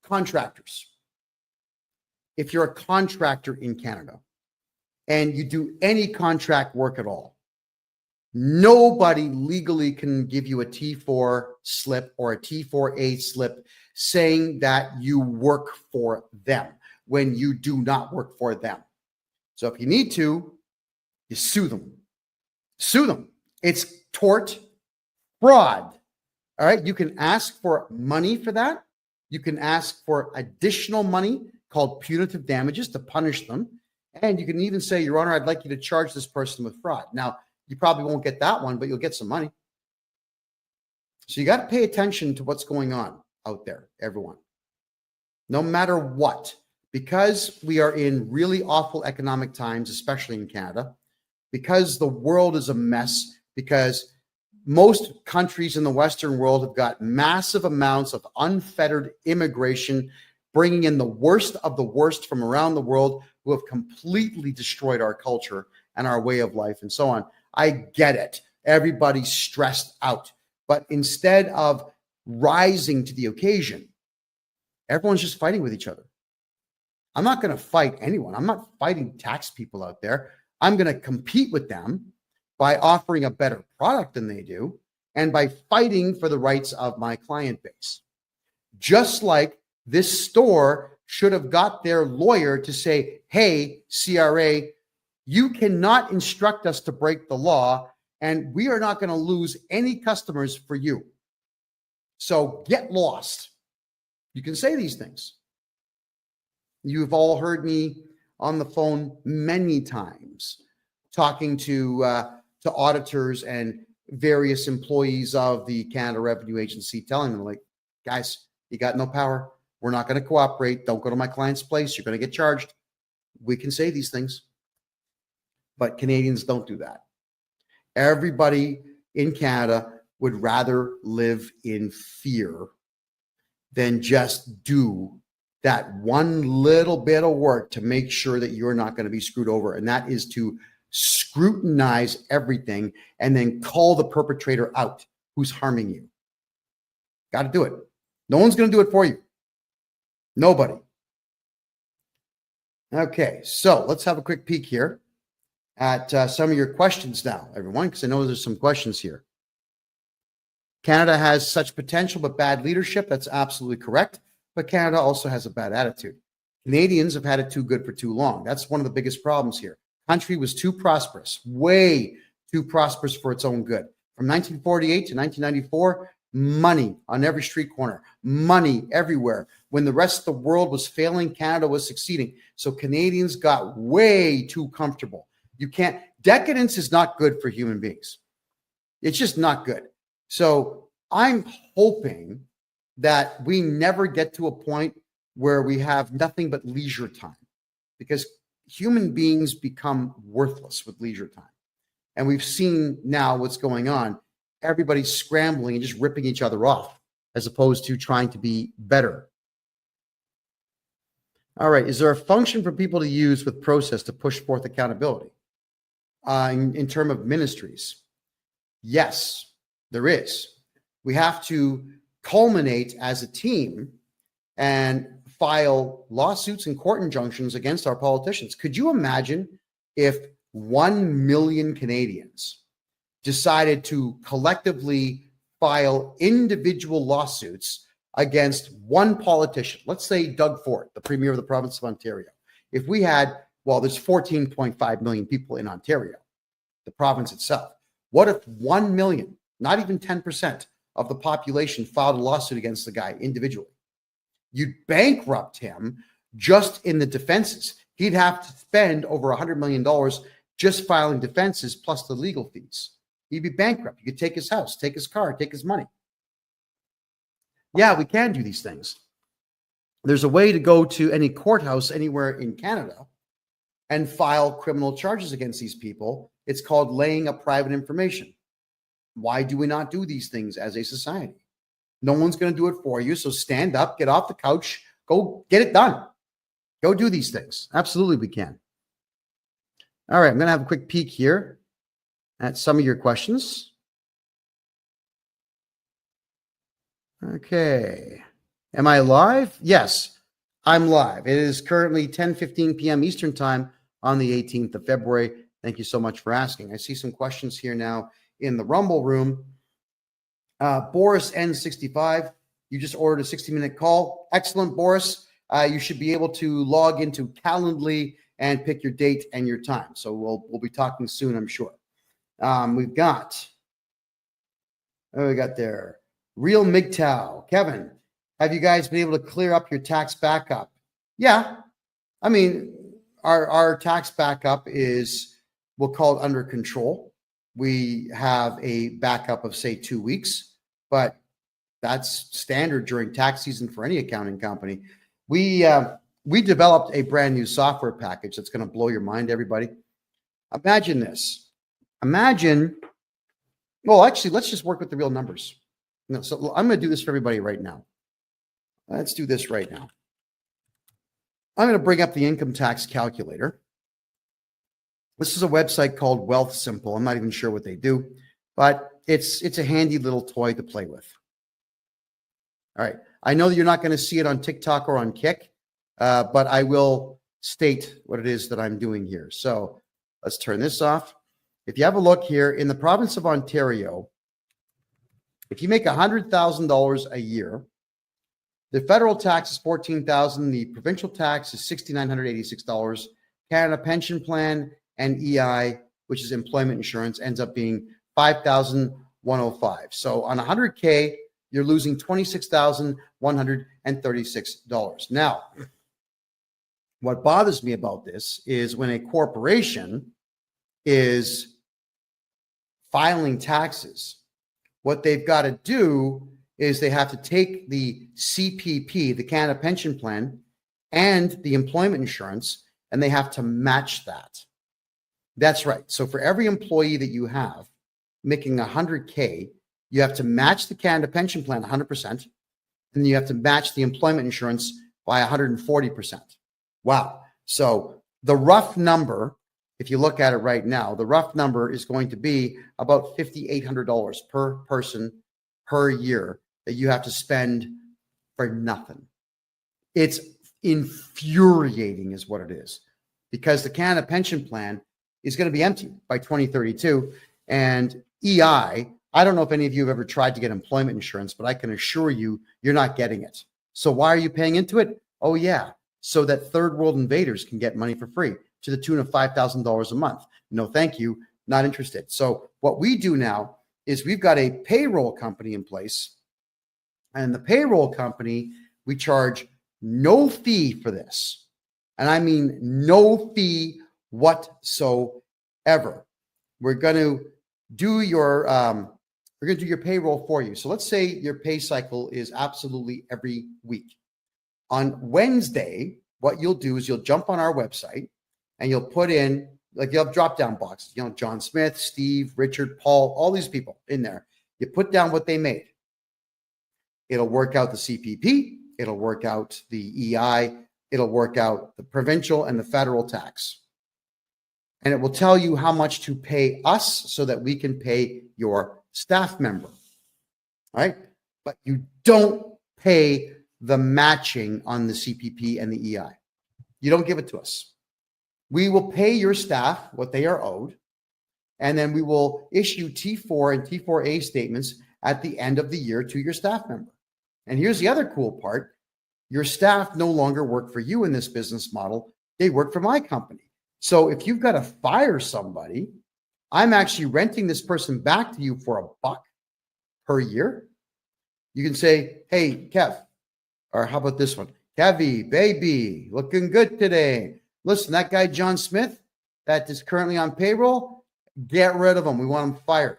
contractors, if you're a contractor in Canada and you do any contract work at all, nobody legally can give you a T4 slip or a T4A slip saying that you work for them when you do not work for them. So if you need to, you sue them. Sue them. It's tort fraud. All right. You can ask for money for that. You can ask for additional money called punitive damages to punish them. And you can even say, Your Honor, I'd like you to charge this person with fraud. Now, you probably won't get that one, but you'll get some money. So you got to pay attention to what's going on out there, everyone. No matter what, because we are in really awful economic times, especially in Canada, because the world is a mess, because most countries in the Western world have got massive amounts of unfettered immigration, bringing in the worst of the worst from around the world who have completely destroyed our culture and our way of life and so on. I get it. Everybody's stressed out. But instead of rising to the occasion, everyone's just fighting with each other. I'm not going to fight anyone. I'm not fighting tax people out there. I'm going to compete with them by offering a better product than they do and by fighting for the rights of my client base. Just like this store should have got their lawyer to say, hey, CRA, you cannot instruct us to break the law, and we are not going to lose any customers for you. So get lost. You can say these things. You've all heard me on the phone many times talking to auditors and various employees of the Canada Revenue Agency, telling them, like, guys, you got no power. We're not going to cooperate. Don't go to my client's place. You're going to get charged. We can say these things. But Canadians don't do that. Everybody in Canada would rather live in fear than just do that one little bit of work to make sure that you're not going to be screwed over. And that is to scrutinize everything and then call the perpetrator out who's harming you. Got to do it. No one's going to do it for you. Nobody. Okay, so let's have a quick peek here at some of your questions now, everyone, because I know there's some questions here. Canada has such potential but bad leadership. That's absolutely correct. But Canada also has a bad attitude. Canadians have had it too good for too long. That's one of the biggest problems here. Country was too prosperous, way too prosperous for its own good. From 1948 to 1994, money on every street corner, money everywhere. When the rest of the world was failing, Canada was succeeding. So Canadians got way too comfortable. Decadence is not good for human beings. It's just not good. So I'm hoping that we never get to a point where we have nothing but leisure time, because human beings become worthless with leisure time. And we've seen now what's going on. Everybody's scrambling and just ripping each other off as opposed to trying to be better. All right. Is there a function for people to use with process to push forth accountability in terms of ministries? Yes, there is. We have to culminate as a team and file lawsuits and court injunctions against our politicians. Could you imagine if 1 million Canadians decided to collectively file individual lawsuits against one politician? Let's say Doug Ford, the Premier of the province of Ontario. If we had, there's 14.5 million people in Ontario, the province itself. What if 1 million, not even 10% of the population, filed a lawsuit against the guy individually? You'd bankrupt him just in the defenses. He'd have to spend over $100 million just filing defenses plus the legal fees. He'd be bankrupt. You could take his house, take his car, take his money. Yeah, we can do these things. There's a way to go to any courthouse anywhere in Canada and file criminal charges against these people. It's called laying up private information. Why do we not do these things as a society? No one's going to do it for you. So stand up, get off the couch, go get it done. Go do these things. Absolutely, we can. All right, I'm going to have a quick peek here at some of your questions. Okay. Am I live? Yes, I'm live. It is currently 10:15 p.m. Eastern time on the 18th of February. Thank you so much for asking. I see some questions here now in the Rumble room. Boris N65, you just ordered a 60-minute call. Excellent, Boris. You should be able to log into Calendly and pick your date and your time. So we'll be talking soon, I'm sure. We got there. Real MGTOW. Kevin, have you guys been able to clear up your tax backup? Yeah. I mean, our tax backup is, we'll call it under control. We have a backup of, say, 2 weeks, but that's standard during tax season for any accounting company. We developed a brand new software package that's going to blow your mind, everybody. Imagine this. Well, actually, let's just work with the real numbers. No, so I'm going to do this for everybody right now. Let's do this right now. I'm going to bring up the income tax calculator. This is a website called Wealth Simple. I'm not even sure what they do, but it's a handy little toy to play with. All right. I know that you're not going to see it on TikTok or on Kick, but I will state what it is that I'm doing here. So let's turn this off. If you have a look here in the province of Ontario, if you make $100,000 a year, the federal tax is $14,000. The provincial tax is $6,986. Canada Pension Plan and EI, which is employment insurance, ends up being $5,105. So on 100K, you're losing $26,136. Now, what bothers me about this is when a corporation is filing taxes, what they've got to do is they have to take the CPP, the Canada Pension Plan, and the employment insurance, and they have to match that. That's right. So for every employee that you have making 100K, you have to match the Canada Pension Plan 100%, and you have to match the employment insurance by 140%. Wow. So the rough number, if you look at it right now, the rough number is going to be about $5,800 per person per year that you have to spend for nothing. It's infuriating is what it is, because the Canada Pension Plan is going to be empty by 2032. And EI, I don't know if any of you have ever tried to get employment insurance, but I can assure you, you're not getting it. So why are you paying into it? Oh, yeah, so that third world invaders can get money for free to the tune of $5,000 a month. No, thank you. Not interested. So what we do now is we've got a payroll company in place, and the payroll company, we charge no fee for this. And I mean no fee whatsoever. We're going to do your payroll for you. So let's say your pay cycle is absolutely every week. On Wednesday, what you'll do is you'll jump on our website and you'll put in, like, you'll have drop-down boxes, John Smith, Steve, Richard, Paul, all these people in there. You put down what they made. It'll work out the CPP. It'll work out the EI. It'll work out the provincial and the federal tax. And it will tell you how much to pay us so that we can pay your staff member. All right? But you don't pay the matching on the CPP and the EI. You don't give it to us. We will pay your staff what they are owed, and then we will issue T4 and T4A statements at the end of the year to your staff member. And here's the other cool part. Your staff no longer work for you in this business model. They work for my company. So if you've got to fire somebody, I'm actually renting this person back to you for $1 per year. You can say, hey, Kev, or how about this one? Kevy, baby, looking good today. Listen, that guy, John Smith, that is currently on payroll, get rid of him. We want him fired.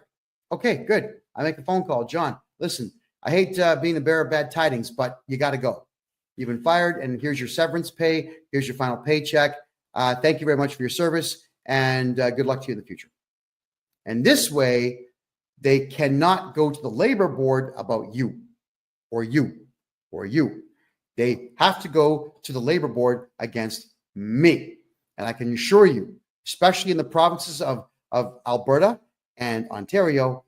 Okay, good. I make a phone call. John, listen, I hate being the bearer of bad tidings, but you got to go. You've been fired, and here's your severance pay. Here's your final paycheck. Thank you very much for your service, and good luck to you in the future. And this way, they cannot go to the labor board about you or you or you. They have to go to the labor board against me. And I can assure you, especially in the provinces of Alberta and Ontario,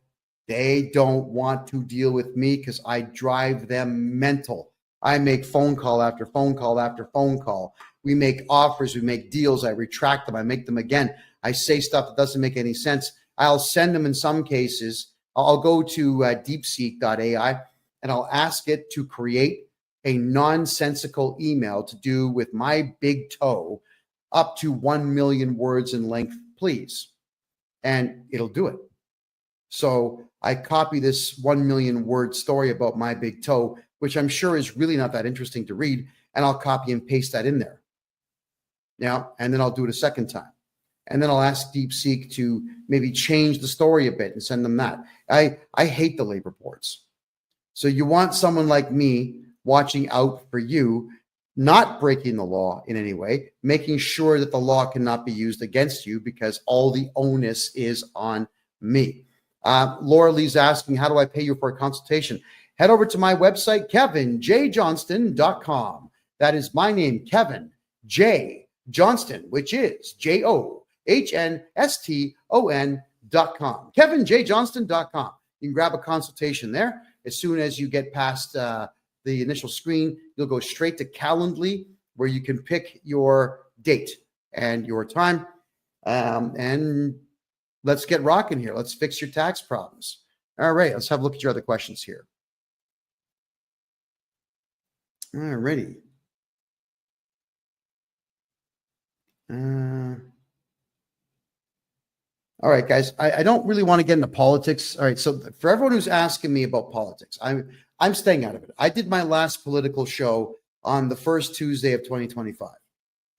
They don't want to deal with me because I drive them mental. I make phone call after phone call after phone call. We make offers, we make deals, I retract them, I make them again. I say stuff that doesn't make any sense. I'll send them in some cases. I'll go to deepseek.ai and I'll ask it to create a nonsensical email to do with my big toe up to 1 million words in length, please. And it'll do it. So I copy this 1 million word story about my big toe, which I'm sure is really not that interesting to read, and I'll copy and paste that in there. Now, and then I'll do it a second time. And then I'll ask DeepSeek to maybe change the story a bit and send them that. I hate the labor boards. So you want someone like me watching out for you, not breaking the law in any way, making sure that the law cannot be used against you because all the onus is on me. Laura Lee's asking, how do I pay you for a consultation? Head over to my website, KevinJJohnston.com. That is my name, Kevin J. Johnston, which is JOHNSTON.com. KevinJJohnston.com. You can grab a consultation there. As soon as you get past the initial screen, you'll go straight to Calendly, where you can pick your date and your time. And let's get rocking here. Let's fix your tax problems. All right, let's have a look at your other questions here. All righty. All right, guys, I don't really want to get into politics. All right, so for everyone who's asking me about politics, I'm staying out of it. I did my last political show on the first Tuesday of 2025.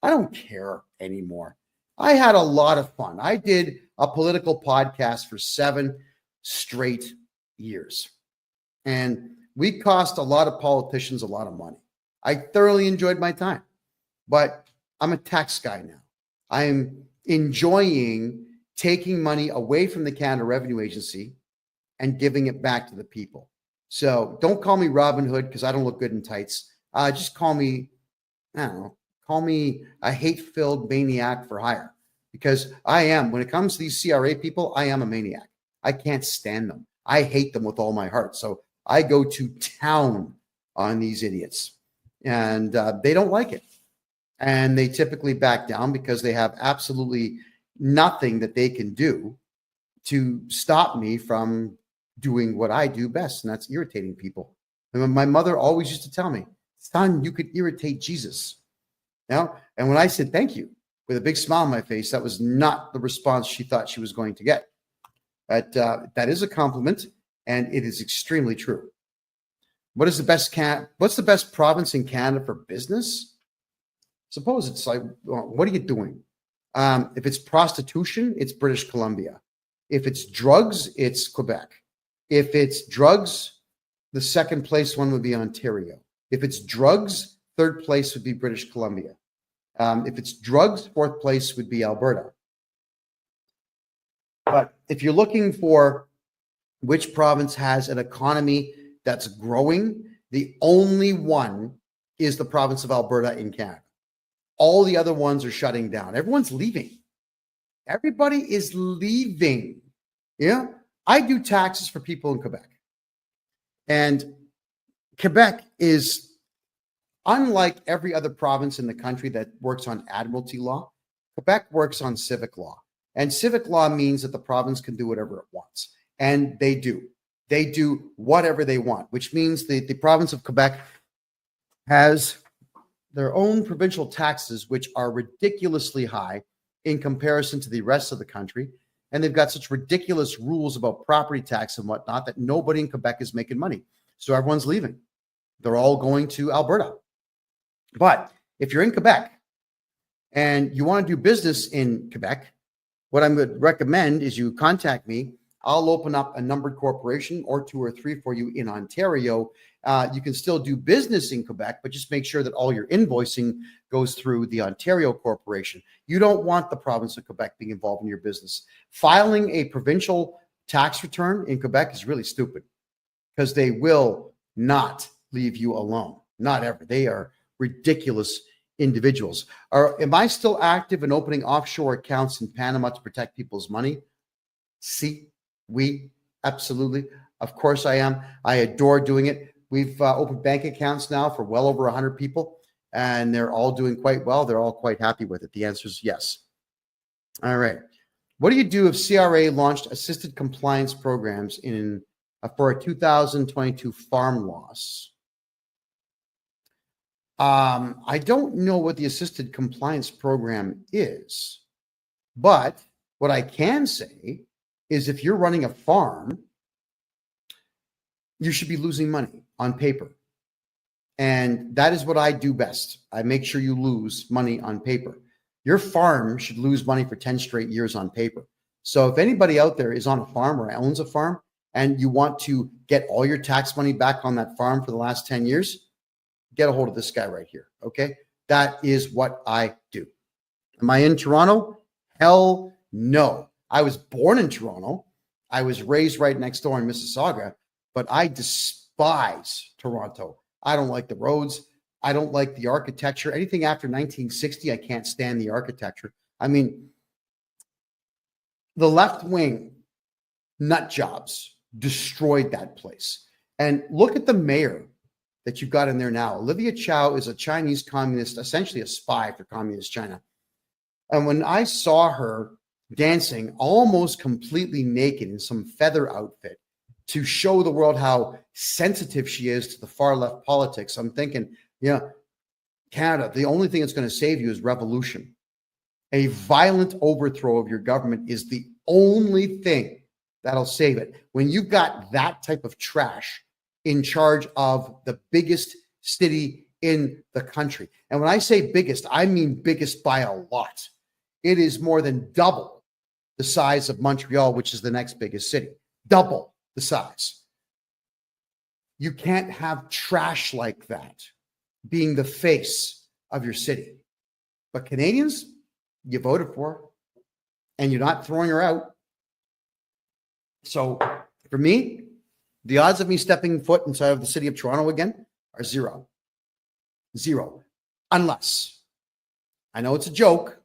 I don't care anymore. I had a lot of fun. I did a political podcast for 7 straight years. And we cost a lot of politicians a lot of money. I thoroughly enjoyed my time. But I'm a tax guy now. I'm enjoying taking money away from the Canada Revenue Agency and giving it back to the people. So don't call me Robin Hood because I don't look good in tights. Just call me, I don't know, call me a hate-filled maniac for hire, because I am, when it comes to these CRA people, I am a maniac. I can't stand them. I hate them with all my heart. So I go to town on these idiots, and they don't like it. And they typically back down because they have absolutely nothing that they can do to stop me from doing what I do best, and that's irritating people. And my mother always used to tell me, son, you could irritate Jesus. Now, and when I said thank you with a big smile on my face, that was not the response she thought she was going to get. But that is a compliment, and it is extremely true. What's the best province in Canada for business? Suppose it's like, well, what are you doing? If it's prostitution, it's British Columbia. If it's drugs, it's Quebec. If it's drugs, the second place one would be Ontario. If it's drugs, third place would be British Columbia. If it's drugs, fourth place would be Alberta. But if you're looking for which province has an economy that's growing, the only one is the province of Alberta in Canada. All the other ones are shutting down. Everyone's leaving. Everybody is leaving. Yeah. I do taxes for people in Quebec. And Quebec is unlike every other province in the country that works on admiralty law. Quebec works on civic law. And civic law means that the province can do whatever it wants. And they do. They do whatever they want, which means the province of Quebec has their own provincial taxes, which are ridiculously high in comparison to the rest of the country. And they've got such ridiculous rules about property tax and whatnot that nobody in Quebec is making money. So everyone's leaving. They're all going to Alberta. But if you're in Quebec and you want to do business in Quebec, what I would recommend is you contact me. I'll open up a numbered corporation or 2 or 3 for you in Ontario. You can still do business in Quebec, but just make sure that all your invoicing goes through the Ontario corporation. You don't want the province of Quebec being involved in your business. Filing a provincial tax return in Quebec is really stupid because they will not leave you alone. Not ever. They are ridiculous individuals. Am I still active in opening offshore accounts in Panama to protect people's money? Si, oui, Absolutely. Of course I am. I adore doing it. We've opened bank accounts now for well over 100 people, and they're all doing quite well. They're all quite happy with it. The answer is yes. All right. What do you do if CRA launched assisted compliance programs for a 2022 farm loss? I don't know what the assisted compliance program is, but what I can say is if you're running a farm, you should be losing money on paper. And that is what I do best. I make sure you lose money on paper. Your farm should lose money for 10 straight years on paper. So if anybody out there is on a farm or owns a farm and you want to get all your tax money back on that farm for the last 10 years, get a hold of this guy right here. Okay. That is what I do. Am I in Toronto? Hell no. I was born in Toronto. I was raised right next door in Mississauga, but I despise Toronto. I don't like the roads. I don't like the architecture. Anything after 1960, I can't stand the architecture. I mean, the left wing nut jobs destroyed that place. And look at the mayor that you've got in there now. Olivia Chow is a Chinese communist, essentially a spy for communist China. And when I saw her dancing almost completely naked in some feather outfit to show the world how sensitive she is to the far left politics, I'm thinking, yeah, Canada, the only thing that's going to save you is revolution. A violent overthrow of your government is the only thing that'll save it. When you've got that type of trash in charge of the biggest city in the country. And when I say biggest, I mean biggest by a lot. It is more than double the size of Montreal, which is the next biggest city. Double the size. You can't have trash like that being the face of your city. But Canadians, you voted for her, and you're not throwing her out. So for me, the odds of me stepping foot inside of the city of Toronto again are zero. Zero. Unless, I know it's a joke,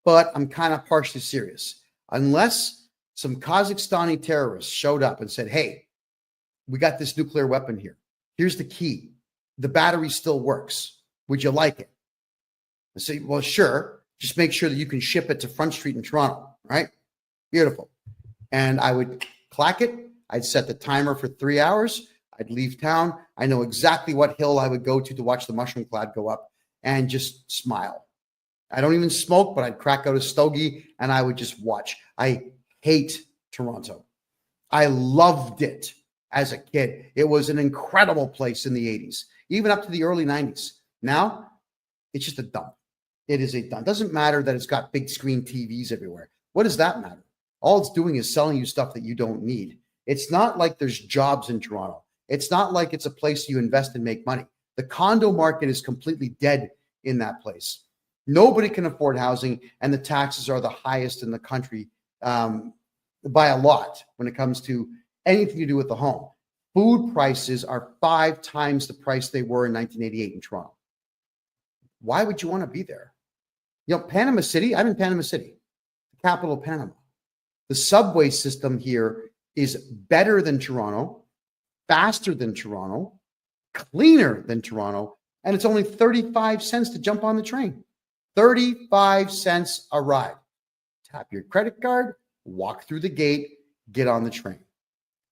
but I'm kind of partially serious. Unless some Kazakhstani terrorists showed up and said, hey, we got this nuclear weapon here. Here's the key. The battery still works. Would you like it? I say, well, sure. Just make sure that you can ship it to Front Street in Toronto, right? Beautiful. And I would clack it. I'd set the timer for 3 hours. I'd leave town. I know exactly what hill I would go to watch the mushroom cloud go up and just smile. I don't even smoke, but I'd crack out a stogie and I would just watch. I hate Toronto. I loved it as a kid. It was an incredible place in the 80s, even up to the early 90s. Now, it's just a dump. It is a dump. It doesn't matter that it's got big screen TVs everywhere. What does that matter? All it's doing is selling you stuff that you don't need. It's not like there's jobs in Toronto. It's not like it's a place you invest and make money. The condo market is completely dead in that place. Nobody can afford housing, and the taxes are the highest in the country by a lot when it comes to anything to do with the home. Food prices are 5 times the price they were in 1988 in Toronto. Why would you want to be there? You know, Panama City, I'm in Panama City, the capital of Panama. The subway system here is better than Toronto, faster than Toronto, cleaner than Toronto, and it's only 35 cents to jump on the train. 35 cents a ride. Tap your credit card, walk through the gate, get on the train.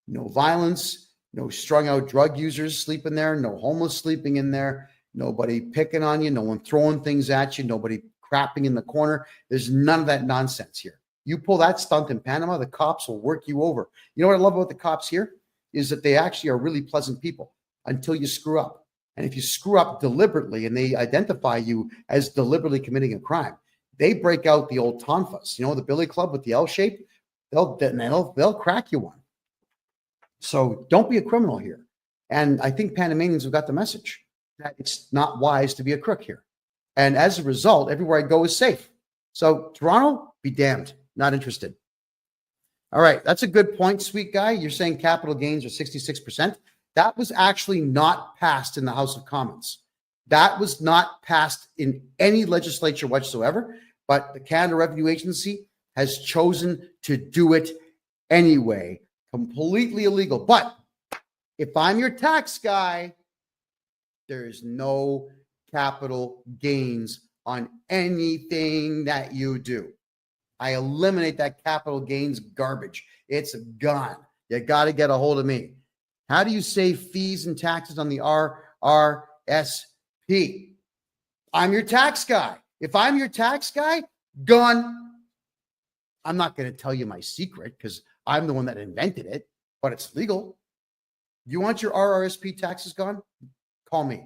No violence, no strung out drug users sleeping there, no homeless sleeping in there, nobody picking on you, no one throwing things at you, nobody crapping in the corner. There's none of that nonsense here. You pull that stunt in Panama, the cops will work you over. You know what I love about the cops here is that they actually are really pleasant people until you screw up. And if you screw up deliberately and they identify you as deliberately committing a crime, they break out the old tonfas, you know, the billy club with the L shape, they'll crack you one. So don't be a criminal here. And I think Panamanians have got the message that it's not wise to be a crook here. And as a result, everywhere I go is safe. So Toronto, be damned. Not interested. All right. That's a good point, sweet guy. You're saying capital gains are 66%. That was actually not passed in the House of Commons. That was not passed in any legislature whatsoever, but the Canada Revenue Agency has chosen to do it anyway. Completely illegal. But if I'm your tax guy, there is no capital gains on anything that you do. I eliminate that capital gains garbage. It's gone. You got to get a hold of me. How do you save fees and taxes on the RRSP? I'm your tax guy. If I'm your tax guy, gone. I'm not going to tell you my secret because I'm the one that invented it, but it's legal. You want your RRSP taxes gone? Call me.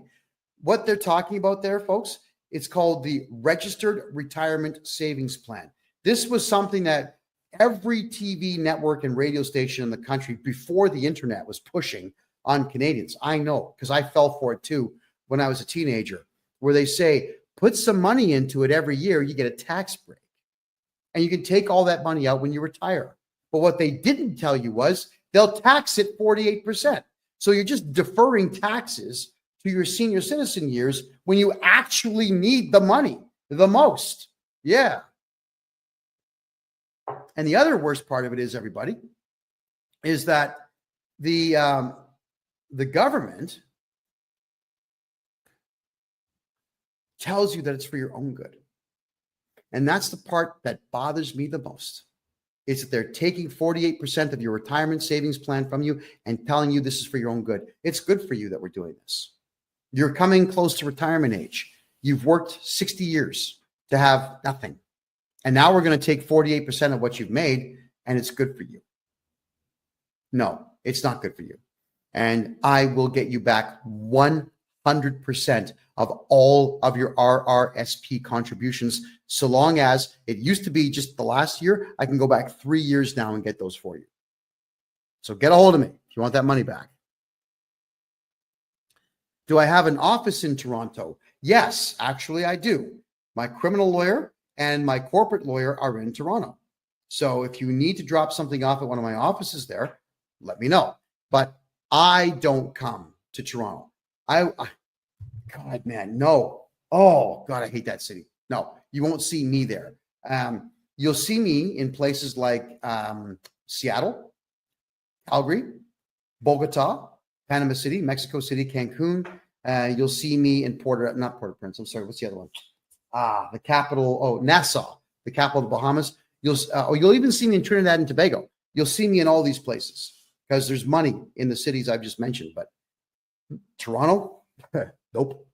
What they're talking about there, folks, it's called the Registered Retirement Savings Plan. This was something that every TV network and radio station in the country before the internet was pushing on Canadians. I know because I fell for it too when I was a teenager, where they say, put some money into it every year, you get a tax break. And you can take all that money out when you retire. But what they didn't tell you was they'll tax it 48%. So you're just deferring taxes to your senior citizen years when you actually need the money the most. Yeah. And the other worst part of it is, everybody, is that the government tells you that it's for your own good. And that's the part that bothers me the most, is that they're taking 48% of your retirement savings plan from you and telling you this is for your own good. It's good for you that we're doing this. You're coming close to retirement age. You've worked 60 years to have nothing. And now we're going to take 48% of what you've made, and it's good for you. No, it's not good for you. And I will get you back 100% of all of your RRSP contributions, so long as it used to be just the last year. I can go back 3 years now and get those for you. So get a hold of me if you want that money back. Do I have an office in Toronto? Yes, actually I do. My criminal lawyer and my corporate lawyer are in Toronto. So if you need to drop something off at one of my offices there, let me know. But I don't come to Toronto. God, man, no. Oh, God, I hate that city. No, you won't see me there. You'll see me in places like Seattle, Calgary, Bogota, Panama City, Mexico City, Cancun. You'll see me in not Port-au-Prince. I'm sorry. What's the other one? The capital. Oh, Nassau, the capital of the Bahamas. You'll even see me in Trinidad and Tobago. You'll see me in all these places because there's money in the cities I've just mentioned. But Toronto, nope.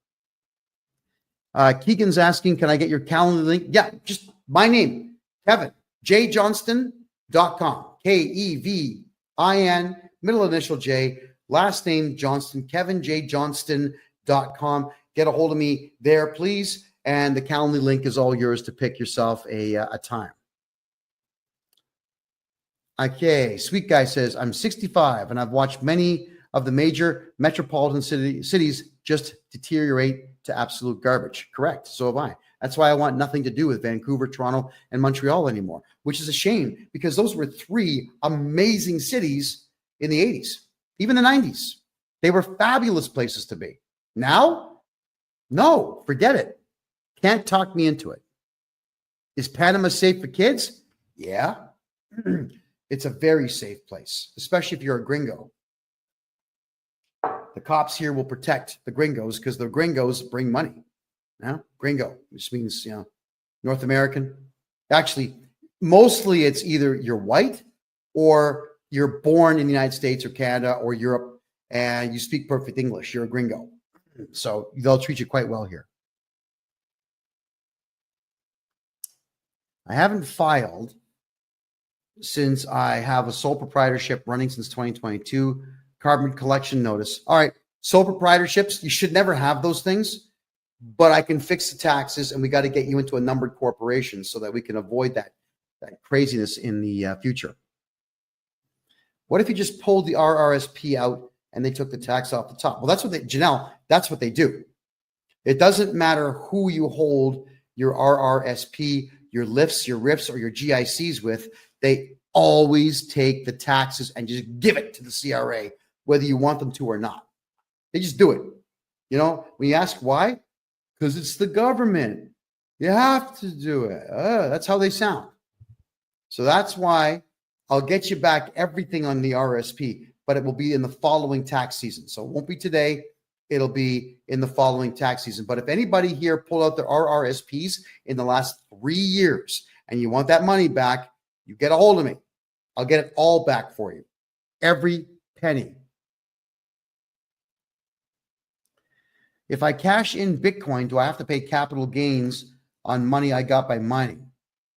Keegan's asking, can I get your calendar link? Yeah, just my name, KevinJJohnston.com. KEVIN, middle initial J, last name Johnston, KevinJJohnston.com. Get a hold of me there, please. And the calendar link is all yours to pick yourself a time. Okay, Sweet Guy says, I'm 65 and I've watched many of the major metropolitan cities just deteriorate to absolute garbage. Correct. So have I. That's why I want nothing to do with Vancouver, Toronto, and Montreal anymore, which is a shame because those were three amazing cities in the 80s, even the 90s. They were fabulous places to be. Now, no, forget it. Can't talk me into it. Is Panama safe for kids? Yeah. It's a very safe place, especially if you're a gringo. The cops here will protect the gringos because the gringos bring money. Now, gringo, which means, North American. Actually, mostly it's either you're white or you're born in the United States or Canada or Europe and you speak perfect English. You're a gringo. So they'll treat you quite well here. I haven't filed since I have a sole proprietorship running since 2022. Carbon collection notice. All right. Sole proprietorships, you should never have those things, but I can fix the taxes and we got to get you into a numbered corporation so that we can avoid that craziness in the future. What if you just pulled the RRSP out and they took the tax off the top? Well, that's what Janelle, that's what they do. It doesn't matter who you hold your RRSP, your lifts, your RIFs, or your GICs with. They always take the taxes and just give it to the CRA, whether you want them to or not. They just do it. When you ask why, because it's the government. You have to do it. That's how they sound. So that's why I'll get you back everything on the RSP, but it will be in the following tax season. So it won't be today. It'll be in the following tax season. But if anybody here pulled out their RRSPs in the last 3 years and you want that money back, you get a hold of me. I'll get it all back for you. Every penny. If I cash in Bitcoin, do I have to pay capital gains on money I got by mining?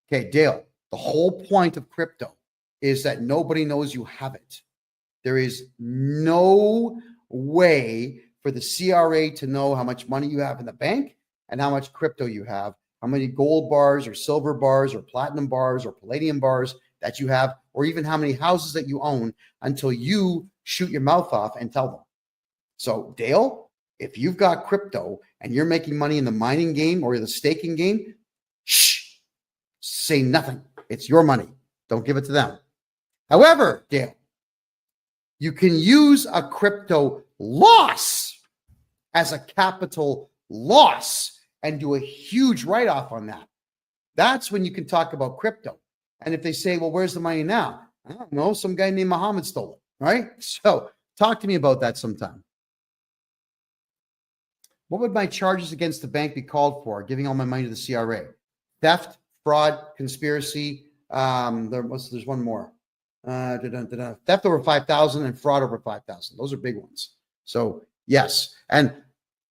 Okay, Dale, the whole point of crypto is that nobody knows you have it. There is no way for the CRA to know how much money you have in the bank and how much crypto you have, how many gold bars or silver bars or platinum bars or palladium bars that you have, or even how many houses that you own until you shoot your mouth off and tell them. So, Dale, if you've got crypto and you're making money in the mining game or the staking game, shh, say nothing. It's your money. Don't give it to them. However, Dale, you can use a crypto loss as a capital loss and do a huge write-off on that. That's when you can talk about crypto. And if they say, well, where's the money now? I don't know. Some guy named Muhammad stole it, right? So talk to me about that sometime. What would my charges against the bank be called for? Giving all my money to the CRA? Theft, fraud, conspiracy. There's one more. Theft over 5,000 and fraud over 5,000. Those are big ones. So yes, and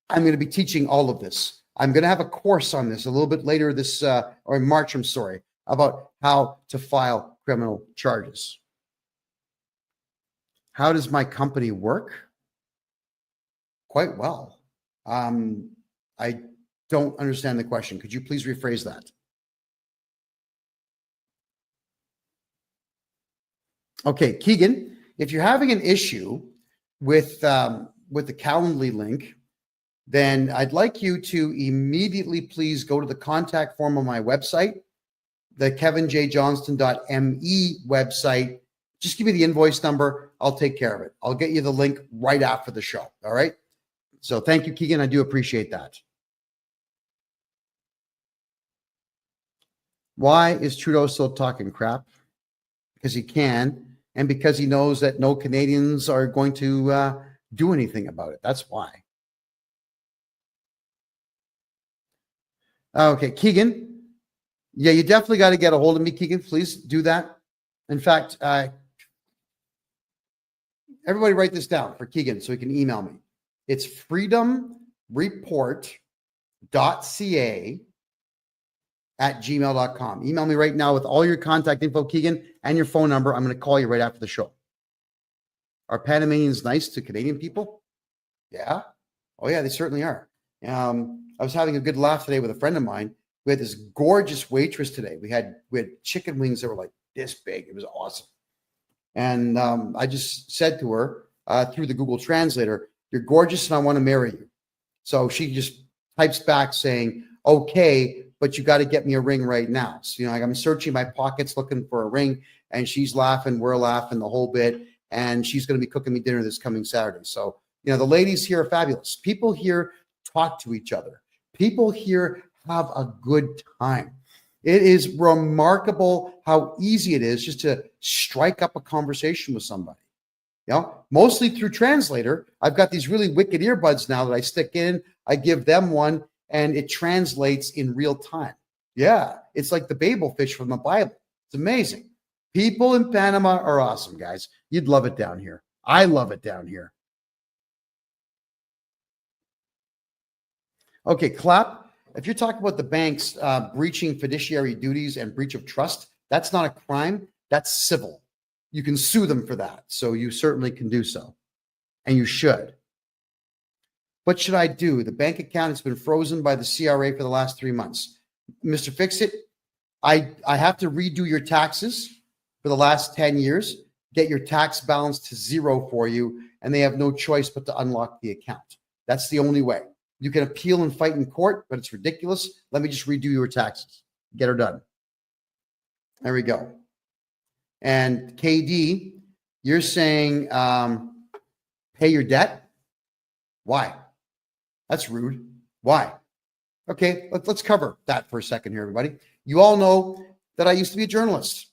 I'm going to be teaching all of this. I'm going to have a course on this a little bit later this, or in March, I'm sorry, about how to file criminal charges. How does my company work? Quite well. I don't understand the question. Could you please rephrase that? Okay, Keegan, if you're having an issue with the Calendly link, then I'd like you to immediately please go to the contact form on my website, the KevinJJohnston.me website. Just give me the invoice number. I'll take care of it. I'll get you the link right after the show. All right. So thank you, Keegan. I do appreciate that. Why is Trudeau still talking crap? Because he can, and because he knows that no Canadians are going to do anything about it. That's why. Okay, Keegan. Yeah, you definitely got to get a hold of me, Keegan. Please do that. In fact, everybody write this down for Keegan so he can email me. It's freedomreport.ca@gmail.com. Email me right now with all your contact info, Keegan, and your phone number. I'm going to call you right after the show. Are Panamanians nice to Canadian people? Yeah. Oh, yeah, they certainly are. I was having a good laugh today with a friend of mine. We had this gorgeous waitress today. We had chicken wings that were like this big. It was awesome. And I just said to her through the Google Translator, "You're gorgeous and I want to marry you." So she just types back saying, "Okay, but you got to get me a ring right now." So, I'm searching my pockets looking for a ring, and she's laughing, we're laughing the whole bit, and she's going to be cooking me dinner this coming Saturday. So, the ladies here are fabulous. People here talk to each other. People here have a good time. It is remarkable how easy it is just to strike up a conversation with somebody. Mostly through Translator. I've got these really wicked earbuds now that I stick in. I give them one, and it translates in real time. Yeah, it's like the Babel fish from the Bible. It's amazing. People in Panama are awesome, guys. You'd love it down here. I love it down here. Okay, Clap. If you're talking about the banks breaching fiduciary duties and breach of trust, that's not a crime. That's civil. You can sue them for that. So you certainly can do so. And you should. What should I do? The bank account has been frozen by the CRA for the last 3 months. Mr. Fix-It, I have to redo your taxes for the last 10 years, get your tax balance to zero for you, and they have no choice but to unlock the account. That's the only way. You can appeal and fight in court, but it's ridiculous. Let me just redo your taxes. Get her done. There we go. And KD, you're saying pay your debt? Why? That's rude. Why? Okay, let's cover that for a second here, everybody. You all know that I used to be a journalist.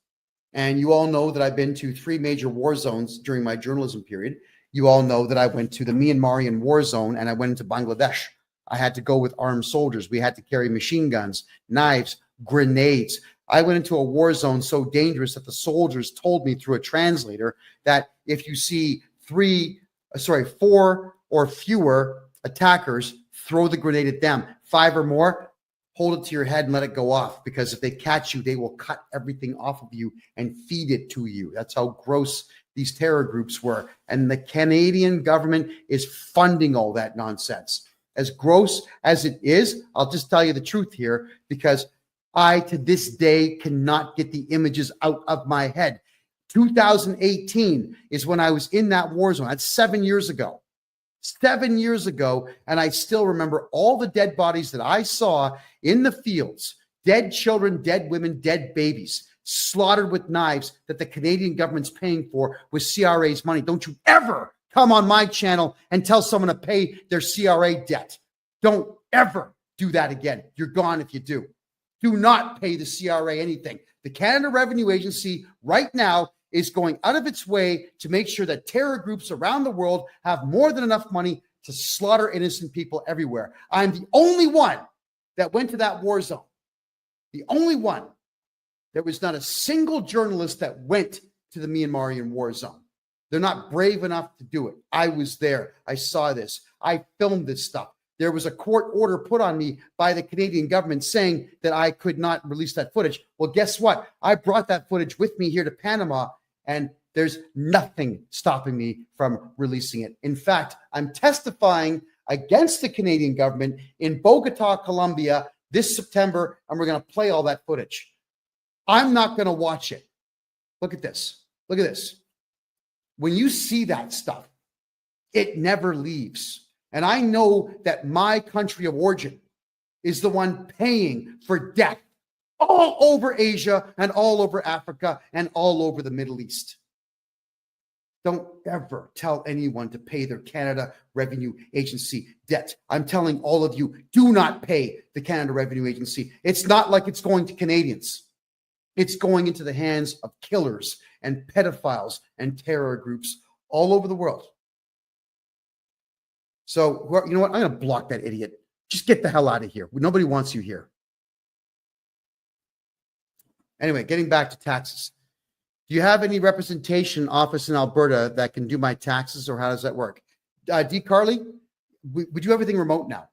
And you all know that I've been to 3 major war zones during my journalism period. You all know that I went to the Myanmarian war zone and I went into Bangladesh. I had to go with armed soldiers. We had to carry machine guns, knives, grenades. I went into a war zone so dangerous that the soldiers told me through a translator that if you see 4 or fewer attackers, throw the grenade at them. 5 or more, hold it to your head and let it go off, because if they catch you, they will cut everything off of you and feed it to you. That's how gross these terror groups were. And the Canadian government is funding all that nonsense. As gross as it is, I'll just tell you the truth here, because I, to this day, cannot get the images out of my head. 2018 is when I was in that war zone. That's 7 years ago. 7 years ago, and I still remember all the dead bodies that I saw in the fields. Dead children, dead women, dead babies, slaughtered with knives that the Canadian government's paying for with CRA's money. Don't you ever come on my channel and tell someone to pay their CRA debt. Don't ever do that again. You're gone if you do. Do not pay the CRA anything. The Canada Revenue Agency right now is going out of its way to make sure that terror groups around the world have more than enough money to slaughter innocent people everywhere. I'm the only one that went to that war zone. The only one. There was not a single journalist that went to the Myanmarian war zone. They're not brave enough to do it. I was there. I saw this. I filmed this stuff. There was a court order put on me by the Canadian government saying that I could not release that footage. Well, guess what? I brought that footage with me here to Panama, and there's nothing stopping me from releasing it. In fact, I'm testifying against the Canadian government in Bogota, Colombia this September, and we're going to play all that footage. I'm not going to watch it. Look at this. Look at this. When you see that stuff, it never leaves. And I know that my country of origin is the one paying for death all over Asia and all over Africa and all over the Middle East. Don't ever tell anyone to pay their Canada Revenue Agency debt. I'm telling all of you, do not pay the Canada Revenue Agency. It's not like it's going to Canadians. It's going into the hands of killers and pedophiles and terror groups all over the world. So, you know what? I'm going to block that idiot. Just get the hell out of here. Nobody wants you here. Anyway, getting back to taxes. Do you have any representation office in Alberta that can do my taxes, or how does that work? D. Carly, we do everything remote now.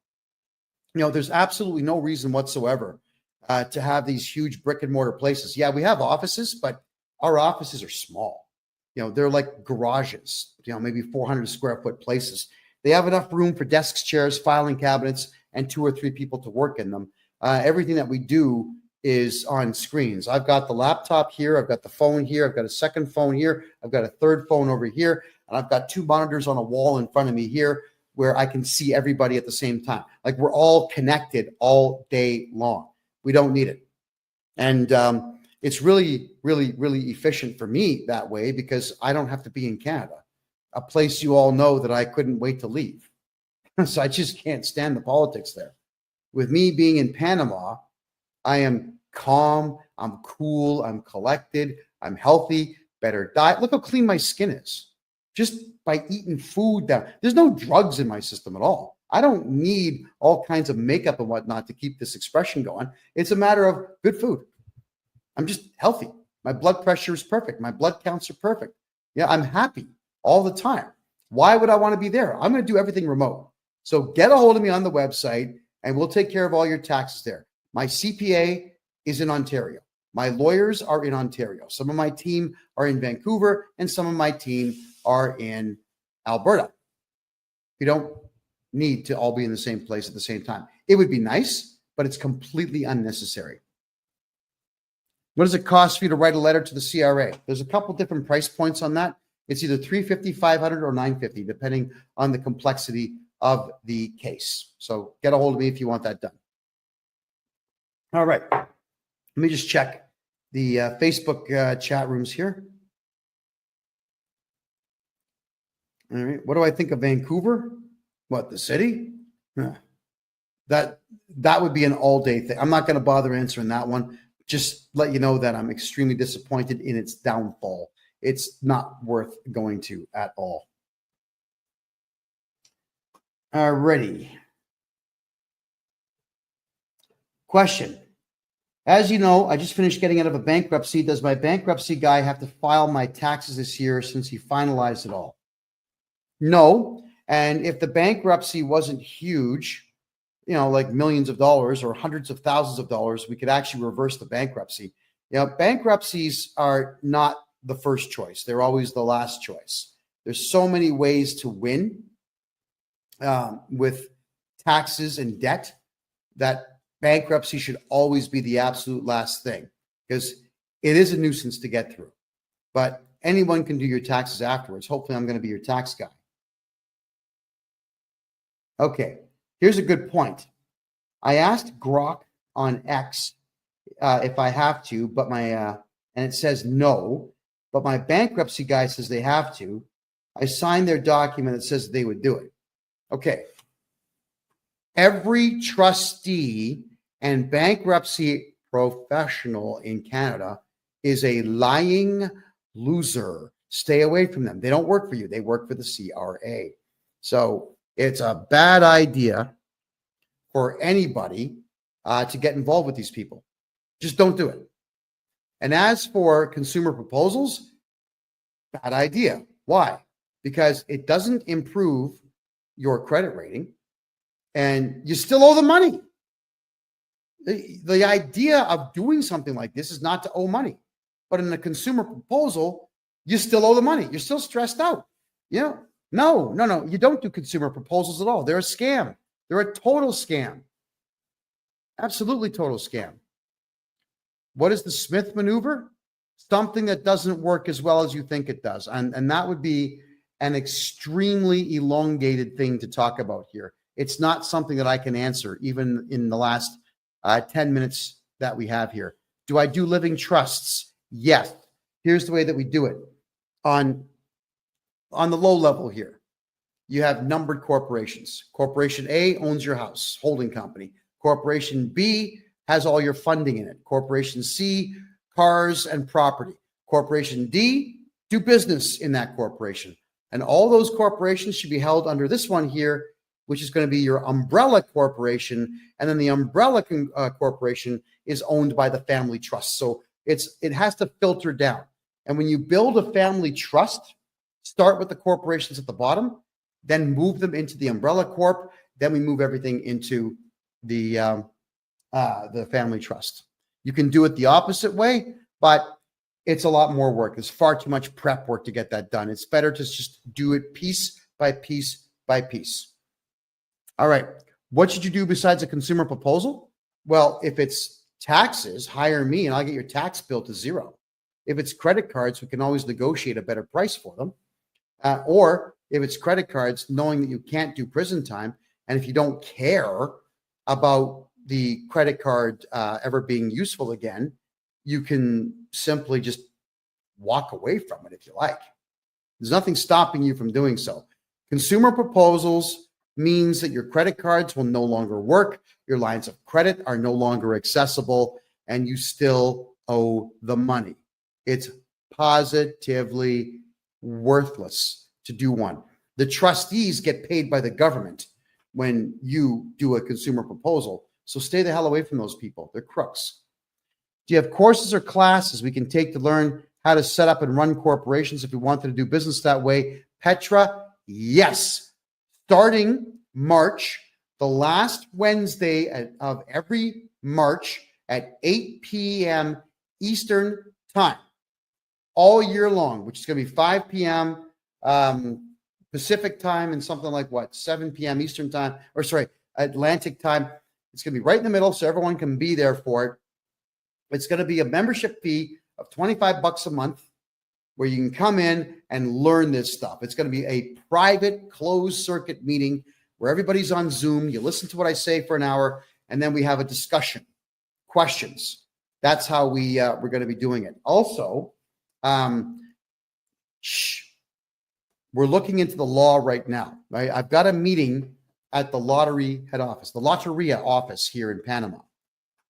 You know, there's absolutely no reason whatsoever to have these huge brick and mortar places. Yeah, we have offices, but our offices are small. You know, they're like garages, you know, maybe 400 square foot places. They have enough room for desks, chairs, filing cabinets, and 2 or 3 people to work in them. Everything that we do is on screens. I've got the laptop here. I've got the phone here. I've got a second phone here. I've got a third phone over here. And I've got 2 monitors on a wall in front of me here where I can see everybody at the same time. Like, we're all connected all day long. We don't need it. And it's really, really, really efficient for me that way, because I don't have to be in Canada, a place you all know that I couldn't wait to leave. So I just can't stand the politics there. With me being in Panama, I am calm, I'm cool, I'm collected, I'm healthy, better diet. Look how clean my skin is just by eating food that there's no drugs in my system at all. I don't need all kinds of makeup and whatnot to keep this expression going. It's a matter of good food. I'm just healthy. My blood pressure is perfect. My blood counts are perfect. Yeah, I'm happy all the time. Why would I want to be there? I'm going to do everything remote. So get a hold of me on the website and we'll take care of all your taxes there. My CPA is in Ontario. My lawyers are in Ontario. Some of my team are in Vancouver and some of my team are in Alberta. We don't need to all be in the same place at the same time. It would be nice, but it's completely unnecessary. What does it cost for you to write a letter to the CRA? There's a couple different price points on that. It's either $350, $500, or $950, depending on the complexity of the case. So get a hold of me if you want that done. All right. Let me just check the Facebook chat rooms here. All right. What do I think of Vancouver? What, the city? That would be an all-day thing. I'm not going to bother answering that one. just let you know that I'm extremely disappointed in its downfall. It's not worth going to at all. Alrighty. Question. As you know, I just finished getting out of a bankruptcy. Does my bankruptcy guy have to file my taxes this year since he finalized it all? No. And if the bankruptcy wasn't huge, like millions of dollars or hundreds of thousands of dollars, we could actually reverse the bankruptcy. Bankruptcies are not the first choice. They're always the last choice. There's so many ways to win with taxes and debt that bankruptcy should always be the absolute last thing, because it is a nuisance to get through. But anyone can do your taxes afterwards. Hopefully, I'm going to be your tax guy. Okay, here's a good point. I asked Grok on X if I have to, but and it says no, but my bankruptcy guy says they have to. I signed their document that says they would do it. Okay. Every trustee and bankruptcy professional in Canada is a lying loser. Stay away from them. They don't work for you. They work for the CRA. So it's a bad idea for anybody to get involved with these people. Just don't do it. And as for consumer proposals, bad idea. Why? Because it doesn't improve your credit rating, and you still owe the money. The idea of doing something like this is not to owe money. But in a consumer proposal, you still owe the money. You're still stressed out. No, you don't do consumer proposals at all. They're a scam. They're a total scam. Absolutely total scam. What is the Smith maneuver? Something that doesn't work as well as you think it does. And that would be an extremely elongated thing to talk about here. It's not something that I can answer, even in the last 10 minutes that we have here. Do I do living trusts? Yes. Here's the way that we do it. On the low level here, you have numbered corporations. Corporation A owns your house, holding company. Corporation B has all your funding in it. Corporation C, cars and property. Corporation D, do business in that corporation. And all those corporations should be held under this one here, which is going to be your umbrella corporation. And then the umbrella corporation is owned by the family trust. So it has to filter down. And when you build a family trust, start with the corporations at the bottom, then move them into the umbrella corp. Then we move everything into the family trust. You can do it the opposite way, but it's a lot more work. There's far too much prep work to get that done. It's better to just do it piece by piece by piece. All right. What should you do besides a consumer proposal? Well, if it's taxes, hire me and I'll get your tax bill to zero. If it's credit cards, we can always negotiate a better price for them. Or if it's credit cards, knowing that you can't do prison time, and if you don't care about the credit card ever being useful again, you can simply just walk away from it if you like. There's nothing stopping you from doing so. Consumer proposals means that your credit cards will no longer work, your lines of credit are no longer accessible, and you still owe the money. It's positively worthless to do one. The trustees get paid by the government when you do a consumer proposal. So stay the hell away from those people. They're crooks. Do you have courses or classes we can take to learn how to set up and run corporations if we wanted to do business that way? Petra, yes. Starting March, the last Wednesday of every March at 8 p.m. Eastern time, all year long, which is going to be 5 p.m. Pacific time and something like 7 p.m. Eastern time, or sorry, Atlantic time. It's going to be right in the middle so everyone can be there for it. It's going to be a membership fee of $25 a month where you can come in and learn this stuff. It's going to be a private closed circuit meeting where everybody's on Zoom. You listen to what I say for an hour, and then we have a discussion, questions. That's how we're going to be doing it. Also, we're looking into the law right now. Right? I've got a meeting at the lottery head office, the Lotteria office here in Panama,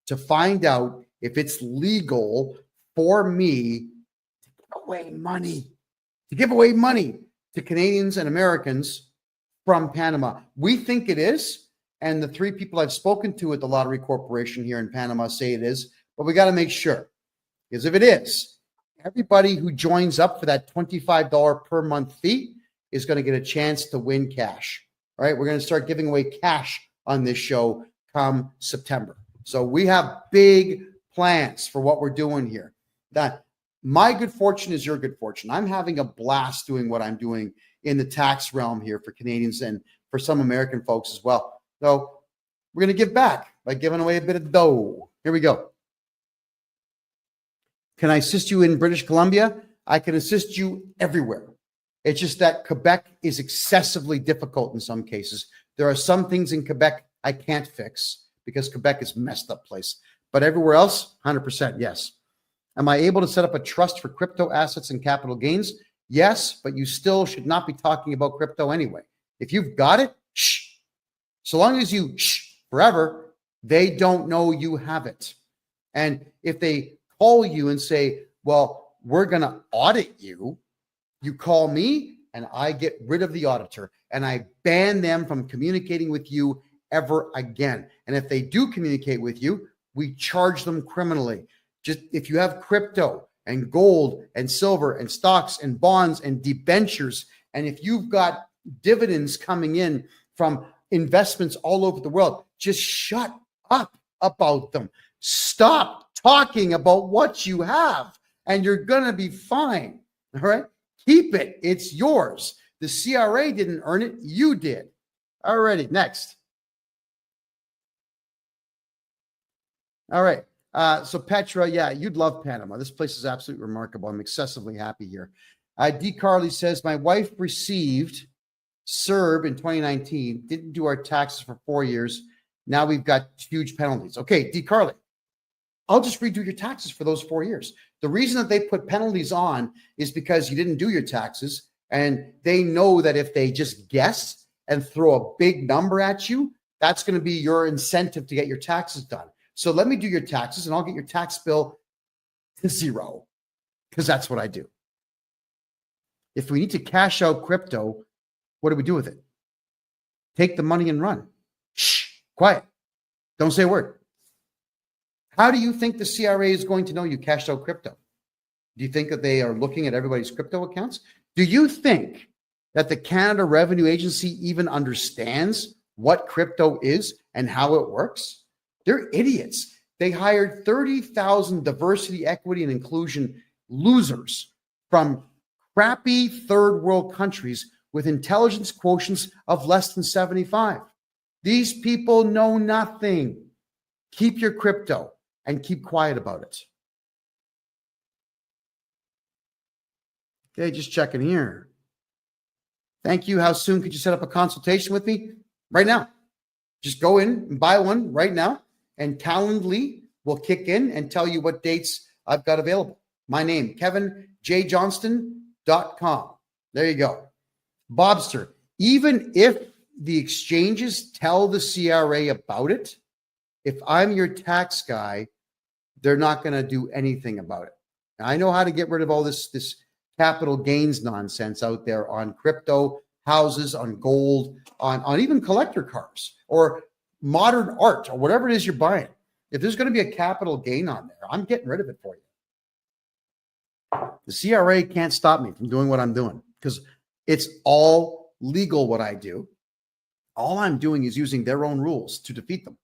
to find out if it's legal for me to give away money to Canadians and Americans from Panama. We think it is, and the 3 people I've spoken to at the Lottery Corporation here in Panama say it is, but we got to make sure. Because if it is, everybody who joins up for that $25 per month fee is going to get a chance to win cash. All right, we're going to start giving away cash on this show come September. So we have big plans for what we're doing here. That my good fortune is your good fortune. I'm having a blast doing what I'm doing in the tax realm here for Canadians and for some American folks as well. So we're going to give back by giving away a bit of dough. Here we go. Can I assist you in British Columbia? I can assist you everywhere. It's just that Quebec is excessively difficult in some cases. There are some things in Quebec I can't fix because Quebec is a messed up place. But everywhere else, 100% yes. Am I able to set up a trust for crypto assets and capital gains? Yes, but you still should not be talking about crypto anyway. If you've got it, shh. So long as you shh forever, they don't know you have it. And if they call you and say, well, we're going to audit you, you call me and I get rid of the auditor and I ban them from communicating with you ever again. And if they do communicate with you, we charge them criminally. Just if you have crypto and gold and silver and stocks and bonds and debentures, and if you've got dividends coming in from investments all over the world, just shut up about them. Stop talking about what you have and you're going to be fine. All right. Keep it. It's yours. The CRA didn't earn it. You did. All righty. Next. All right. So Petra, yeah, you'd love Panama. This place is absolutely remarkable. I'm excessively happy here. D. Carly says, my wife received CERB in 2019, didn't do our taxes for 4 years. Now we've got huge penalties. Okay, D. Carly, I'll just redo your taxes for those 4 years. The reason that they put penalties on is because you didn't do your taxes, and they know that if they just guess and throw a big number at you, that's going to be your incentive to get your taxes done. So let me do your taxes and I'll get your tax bill to zero because that's what I do. If we need to cash out crypto, what do we do with it? Take the money and run. Shh, quiet. Don't say a word. How do you think the CRA is going to know you cashed out crypto? Do you think that they are looking at everybody's crypto accounts? Do you think that the Canada Revenue Agency even understands what crypto is and how it works? They're idiots. They hired 30,000 diversity, equity, and inclusion losers from crappy third world countries with intelligence quotients of less than 75. These people know nothing. Keep your crypto and keep quiet about it. Okay, just checking here. Thank you. How soon could you set up a consultation with me? Right now. Just go in and buy one right now. And Calendly will kick in and tell you what dates I've got available. My name, KevinJJohnston.com. There you go. Bobster, even if the exchanges tell the CRA about it, if I'm your tax guy, they're not going to do anything about it. Now, I know how to get rid of all this capital gains nonsense out there on crypto, houses, on gold, on even collector cars or modern art or whatever it is you're buying. If there's going to be a capital gain on there, I'm getting rid of it for you. The CRA can't stop me from doing what I'm doing because it's all legal what I do. All I'm doing is using their own rules to defeat them.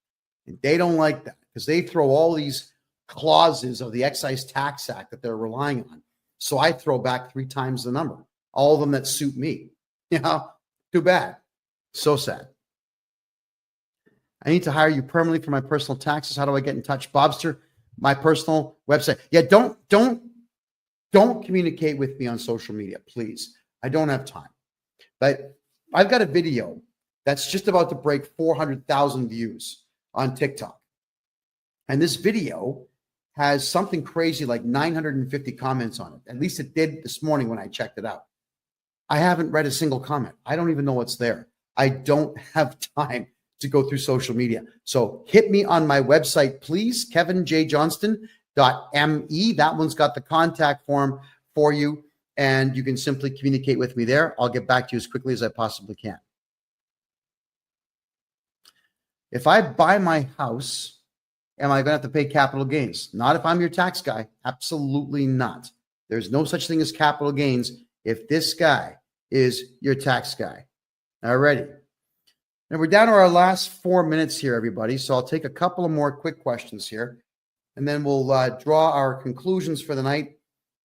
And they don't like that because they throw all these clauses of the Excise Tax Act that they're relying on. So I throw back 3 times the number, all of them that suit me. You know, too bad. So sad. I need to hire you permanently for my personal taxes. How do I get in touch? Bobster, my personal website. Yeah, don't communicate with me on social media, please. I don't have time. But I've got a video that's just about to break 400,000 views on TikTok. And this video has something crazy like 950 comments on it. At least it did this morning when I checked it out. I haven't read a single comment. I don't even know what's there. I don't have time to go through social media. So hit me on my website, please, KevinJJohnston.me. That one's got the contact form for you, and you can simply communicate with me there. I'll get back to you as quickly as I possibly can. If I buy my house, am I going to have to pay capital gains? Not if I'm your tax guy. Absolutely not. There's no such thing as capital gains if this guy is your tax guy. Alrighty. Now we're down to our last 4 minutes here, everybody. So I'll take a couple of more quick questions here, and then we'll draw our conclusions for the night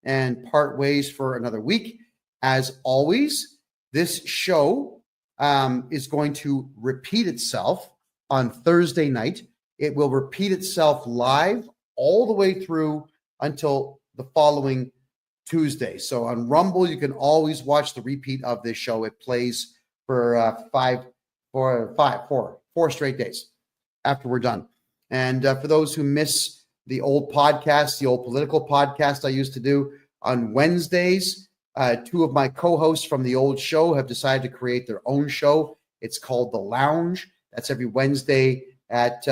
and part ways for another week. As always, this show is going to repeat itself on Thursday night. It will repeat itself live all the way through until the following Tuesday. So on Rumble, you can always watch the repeat of this show. It plays for four straight days after we're done. And for those who miss the old podcast, the old political podcast I used to do on Wednesdays, two of my co-hosts from the old show have decided to create their own show. It's called The Lounge. That's every Wednesday at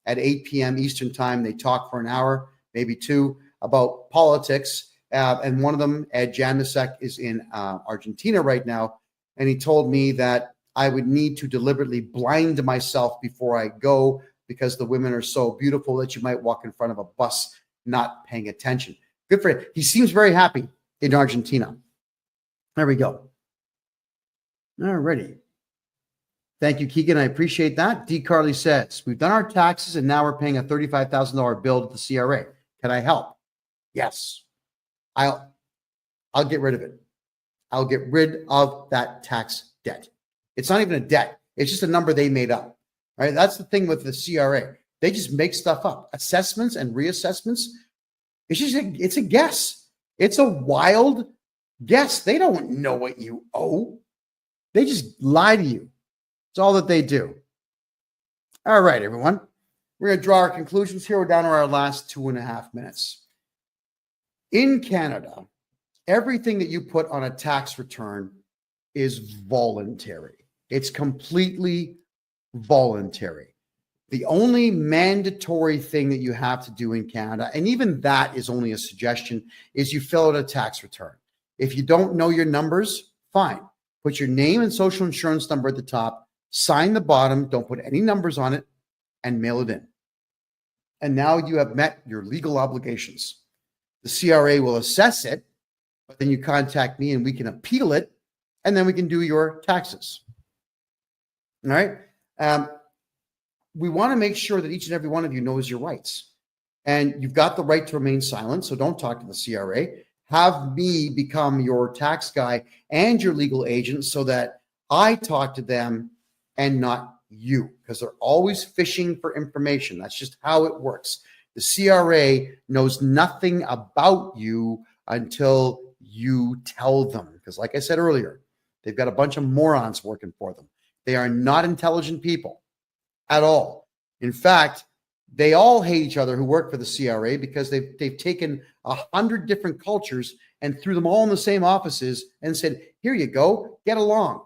8 p.m. Eastern time. They talk for an hour, maybe two, about politics. And one of them, Ed Janusek, is in Argentina right now. And he told me that I would need to deliberately blind myself before I go because the women are so beautiful that you might walk in front of a bus not paying attention. Good for him. He seems very happy in Argentina. There we go. All righty. Thank you, Keegan. I appreciate that. D. Carly says, we've done our taxes and now we're paying a $35,000 bill to the CRA. Can I help? Yes. I'll get rid of it. I'll get rid of that tax debt. It's not even a debt. It's just a number they made up. Right? That's the thing with the CRA. They just make stuff up. Assessments and reassessments. It's a guess. It's a wild guess. They don't know what you owe. They just lie to you. It's all that they do. All right, everyone. We're going to draw our conclusions here. We're down to our last 2.5 minutes. In Canada, everything that you put on a tax return is voluntary. It's completely voluntary. The only mandatory thing that you have to do in Canada, and even that is only a suggestion, is you fill out a tax return. If you don't know your numbers, fine. Put your name and social insurance number at the top, sign the bottom, don't put any numbers on it, and mail it in. And now you have met your legal obligations. The CRA will assess it, but then you contact me and we can appeal it, and then we can do your taxes. All right? We want to make sure that each and every one of you knows your rights. And you've got the right to remain silent, so don't talk to the CRA. Have me become your tax guy and your legal agent so that I talk to them and not you, because they're always fishing for information. That's just how it works. The CRA knows nothing about you until you tell them. Because like I said earlier, they've got a bunch of morons working for them. They are not intelligent people at all. In fact, they all hate each other who work for the CRA because they've taken 100 different cultures and threw them all in the same offices and said, here you go, get along.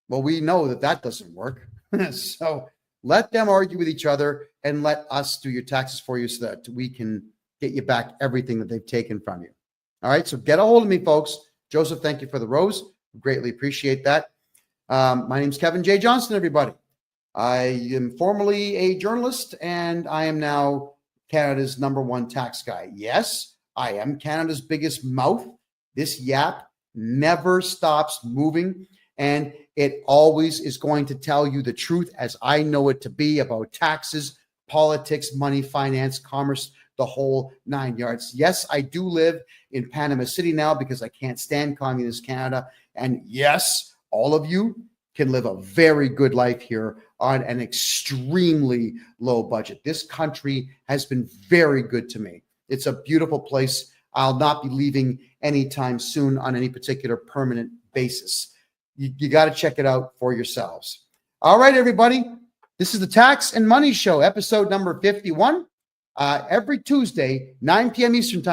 Well, we know that doesn't work. So let them argue with each other and let us do your taxes for you so that we can get you back everything that they've taken from you. All right, so get a hold of me, folks. Joseph, thank you for the rose. Greatly appreciate that. My name's Kevin J. Johnston, everybody. I am formerly a journalist, and I am now Canada's #1 tax guy. Yes, I am Canada's biggest mouth. This yap never stops moving, and it always is going to tell you the truth as I know it to be about taxes, politics, money, finance, commerce, the whole 9 yards. Yes, I do live in Panama City now because I can't stand communist Canada. And yes, all of you can live a very good life here on an extremely low budget. This country has been very good to me. It's a beautiful place. I'll not be leaving anytime soon on any particular permanent basis. You got to check it out for yourselves. All right, everybody. This is the Tax and Money Show, episode number 51. Every Tuesday, 9 p.m. Eastern Time.